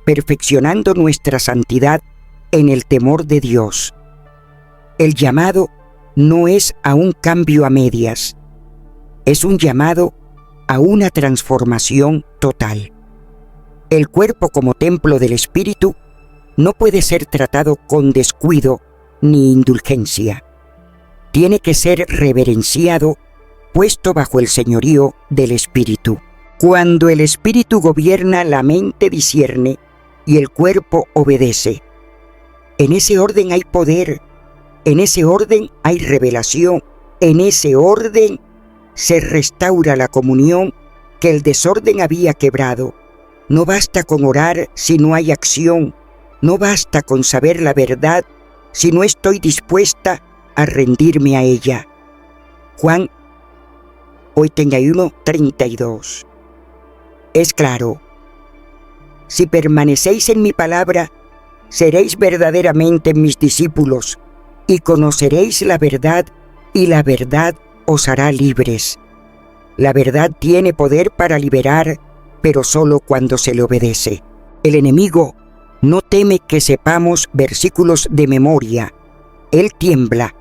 perfeccionando nuestra santidad en el temor de Dios. El llamado no es a un cambio a medias, es un llamado a una transformación total. El cuerpo como templo del espíritu no puede ser tratado con descuido ni indulgencia. Tiene que ser reverenciado, puesto bajo el señorío del espíritu. Cuando el espíritu gobierna, la mente discierne y el cuerpo obedece. En ese orden hay poder, en ese orden hay revelación, en ese orden se restaura la comunión que el desorden había quebrado. No basta con orar si no hay acción, no basta con saber la verdad si no estoy dispuesta a rendirme a ella. Juan 8:32. Es claro: si permanecéis en mi palabra, seréis verdaderamente mis discípulos y conoceréis la verdad, y la verdad os hará libres. La verdad tiene poder para liberar, pero solo cuando se le obedece. El enemigo No teme que sepamos versículos de memoria. Él tiembla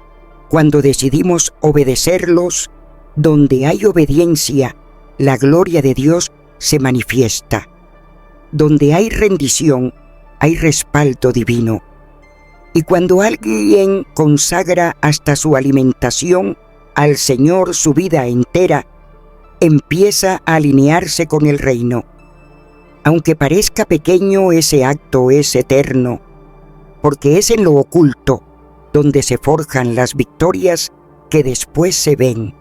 cuando decidimos obedecerlos. Donde hay obediencia, la gloria de Dios se manifiesta. Donde hay rendición, hay respaldo divino. Y cuando alguien consagra hasta su alimentación al Señor su vida entera, empieza a alinearse con el reino. Aunque parezca pequeño, ese acto es eterno, porque es en lo oculto donde se forjan las victorias que después se ven.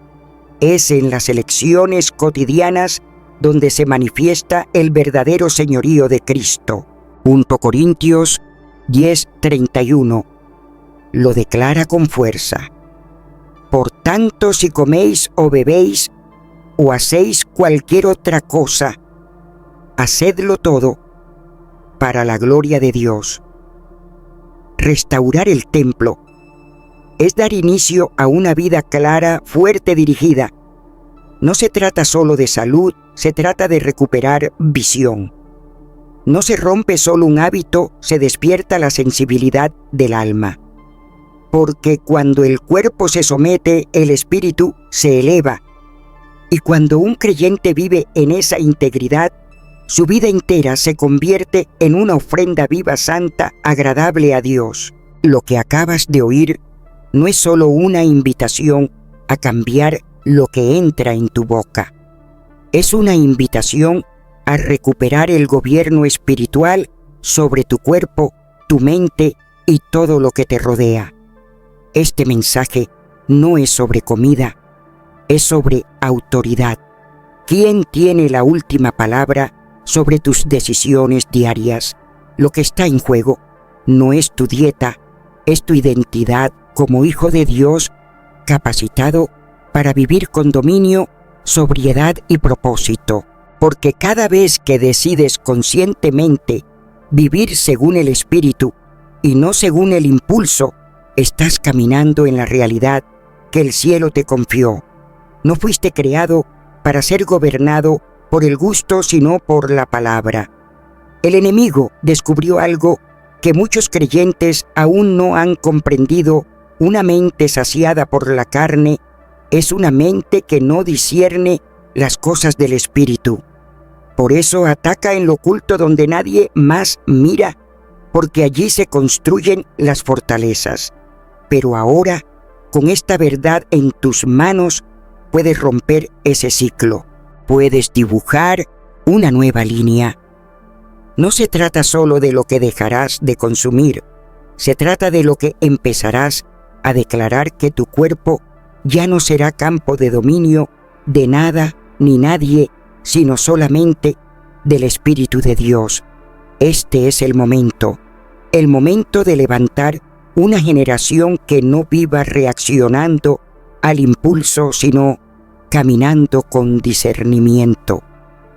Es en las elecciones cotidianas donde se manifiesta el verdadero señorío de Cristo. 1 Corintios 10:31 lo declara con fuerza. Por tanto, si coméis o bebéis o hacéis cualquier otra cosa, hacedlo todo para la gloria de Dios. Restaurar el templo es dar inicio a una vida clara, fuerte, dirigida. No se trata solo de salud, se trata de recuperar visión. No se rompe solo un hábito, se despierta la sensibilidad del alma. Porque cuando el cuerpo se somete, el espíritu se eleva. Y cuando un creyente vive en esa integridad, su vida entera se convierte en una ofrenda viva, santa, agradable a Dios. Lo que acabas de oír no es solo una invitación a cambiar lo que entra en tu boca. Es una invitación a recuperar el gobierno espiritual sobre tu cuerpo, tu mente y todo lo que te rodea. Este mensaje no es sobre comida, es sobre autoridad. ¿Quién tiene la última palabra sobre tus decisiones diarias? Lo que está en juego no es tu dieta, es tu identidad como hijo de Dios, capacitado para vivir con dominio, sobriedad y propósito. Porque cada vez que decides conscientemente vivir según el Espíritu y no según el impulso, estás caminando en la realidad que el cielo te confió. No fuiste creado para ser gobernado por el gusto, sino por la palabra. El enemigo descubrió algo que muchos creyentes aún no han comprendido. Una mente saciada por la carne es una mente que no discierne las cosas del Espíritu. Por eso ataca en lo oculto donde nadie más mira, porque allí se construyen las fortalezas. Pero ahora, con esta verdad en tus manos, puedes romper ese ciclo. Puedes dibujar una nueva línea. No se trata solo de lo que dejarás de consumir, se trata de lo que empezarás a declarar que tu cuerpo ya no será campo de dominio de nada ni nadie, sino solamente del Espíritu de Dios. Este es el momento de levantar una generación que no viva reaccionando al impulso, sino caminando con discernimiento.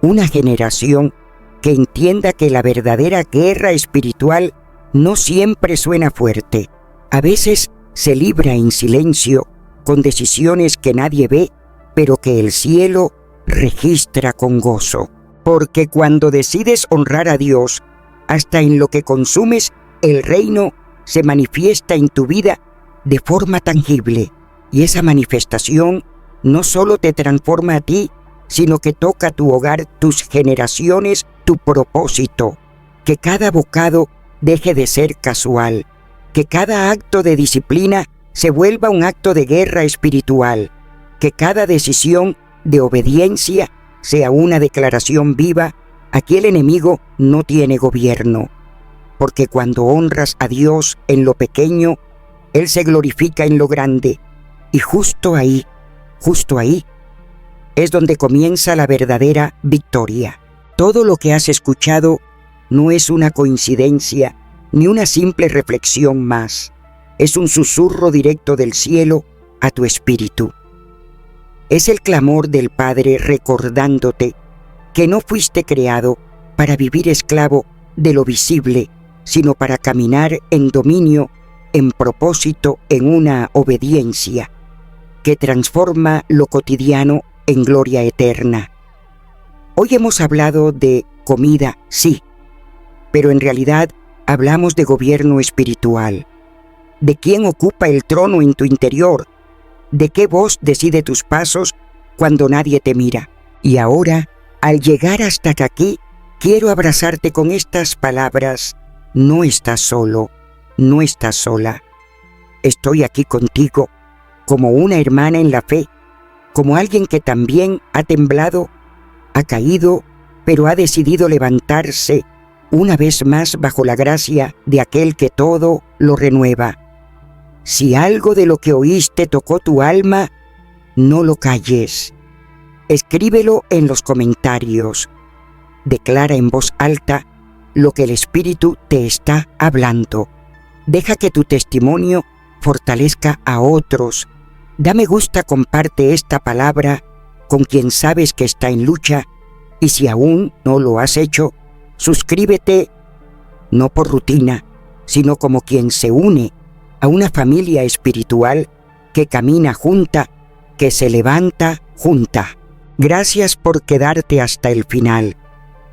Una generación que entienda que la verdadera guerra espiritual no siempre suena fuerte. A veces se libra en silencio, con decisiones que nadie ve, pero que el cielo registra con gozo. Porque cuando decides honrar a Dios, hasta en lo que consumes, el reino se manifiesta en tu vida de forma tangible. Y esa manifestación no solo te transforma a ti, sino que toca tu hogar, tus generaciones, tu propósito. Que cada bocado deje de ser casual. Que cada acto de disciplina se vuelva un acto de guerra espiritual. Que cada decisión de obediencia sea una declaración viva. Aquí el enemigo no tiene gobierno. Porque cuando honras a Dios en lo pequeño, Él se glorifica en lo grande. Y justo ahí, es donde comienza la verdadera victoria. Todo lo que has escuchado no es una coincidencia ni una simple reflexión más. Es un susurro directo del cielo a tu espíritu. Es el clamor del Padre recordándote que no fuiste creado para vivir esclavo de lo visible, sino para caminar en dominio, en propósito, en una obediencia que transforma lo cotidiano en gloria eterna. Hoy hemos hablado de comida, sí, pero en realidad hablamos de gobierno espiritual. ¿De quién ocupa el trono en tu interior? ¿De qué voz decide tus pasos cuando nadie te mira? Y ahora, al llegar hasta aquí, quiero abrazarte con estas palabras. No estás solo, no estás sola. Estoy aquí contigo, como una hermana en la fe, como alguien que también ha temblado, ha caído, pero ha decidido levantarse una vez más bajo la gracia de aquel que todo lo renueva. Si algo de lo que oíste tocó tu alma, no lo calles. Escríbelo en los comentarios. Declara en voz alta lo que el Espíritu te está hablando. Deja que tu testimonio fortalezca a otros. Da me gusta, comparte esta palabra con quien sabes que está en lucha, y si aún no lo has hecho, suscríbete, no por rutina, sino como quien se une a una familia espiritual que camina junta, que se levanta junta. Gracias por quedarte hasta el final.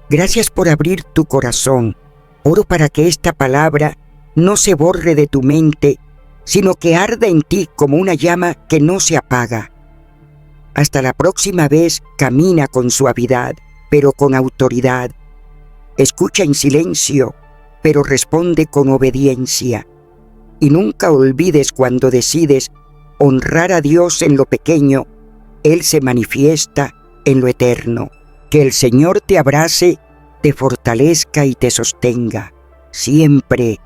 Gracias por abrir tu corazón. Oro para que esta palabra no se borre de tu mente, sino que arda en ti como una llama que no se apaga. Hasta la próxima vez, camina con suavidad, pero con autoridad. Escucha en silencio, pero responde con obediencia. Y nunca olvides cuando decides honrar a Dios en lo pequeño, Él se manifiesta en lo eterno. Que el Señor te abrace, te fortalezca y te sostenga, siempre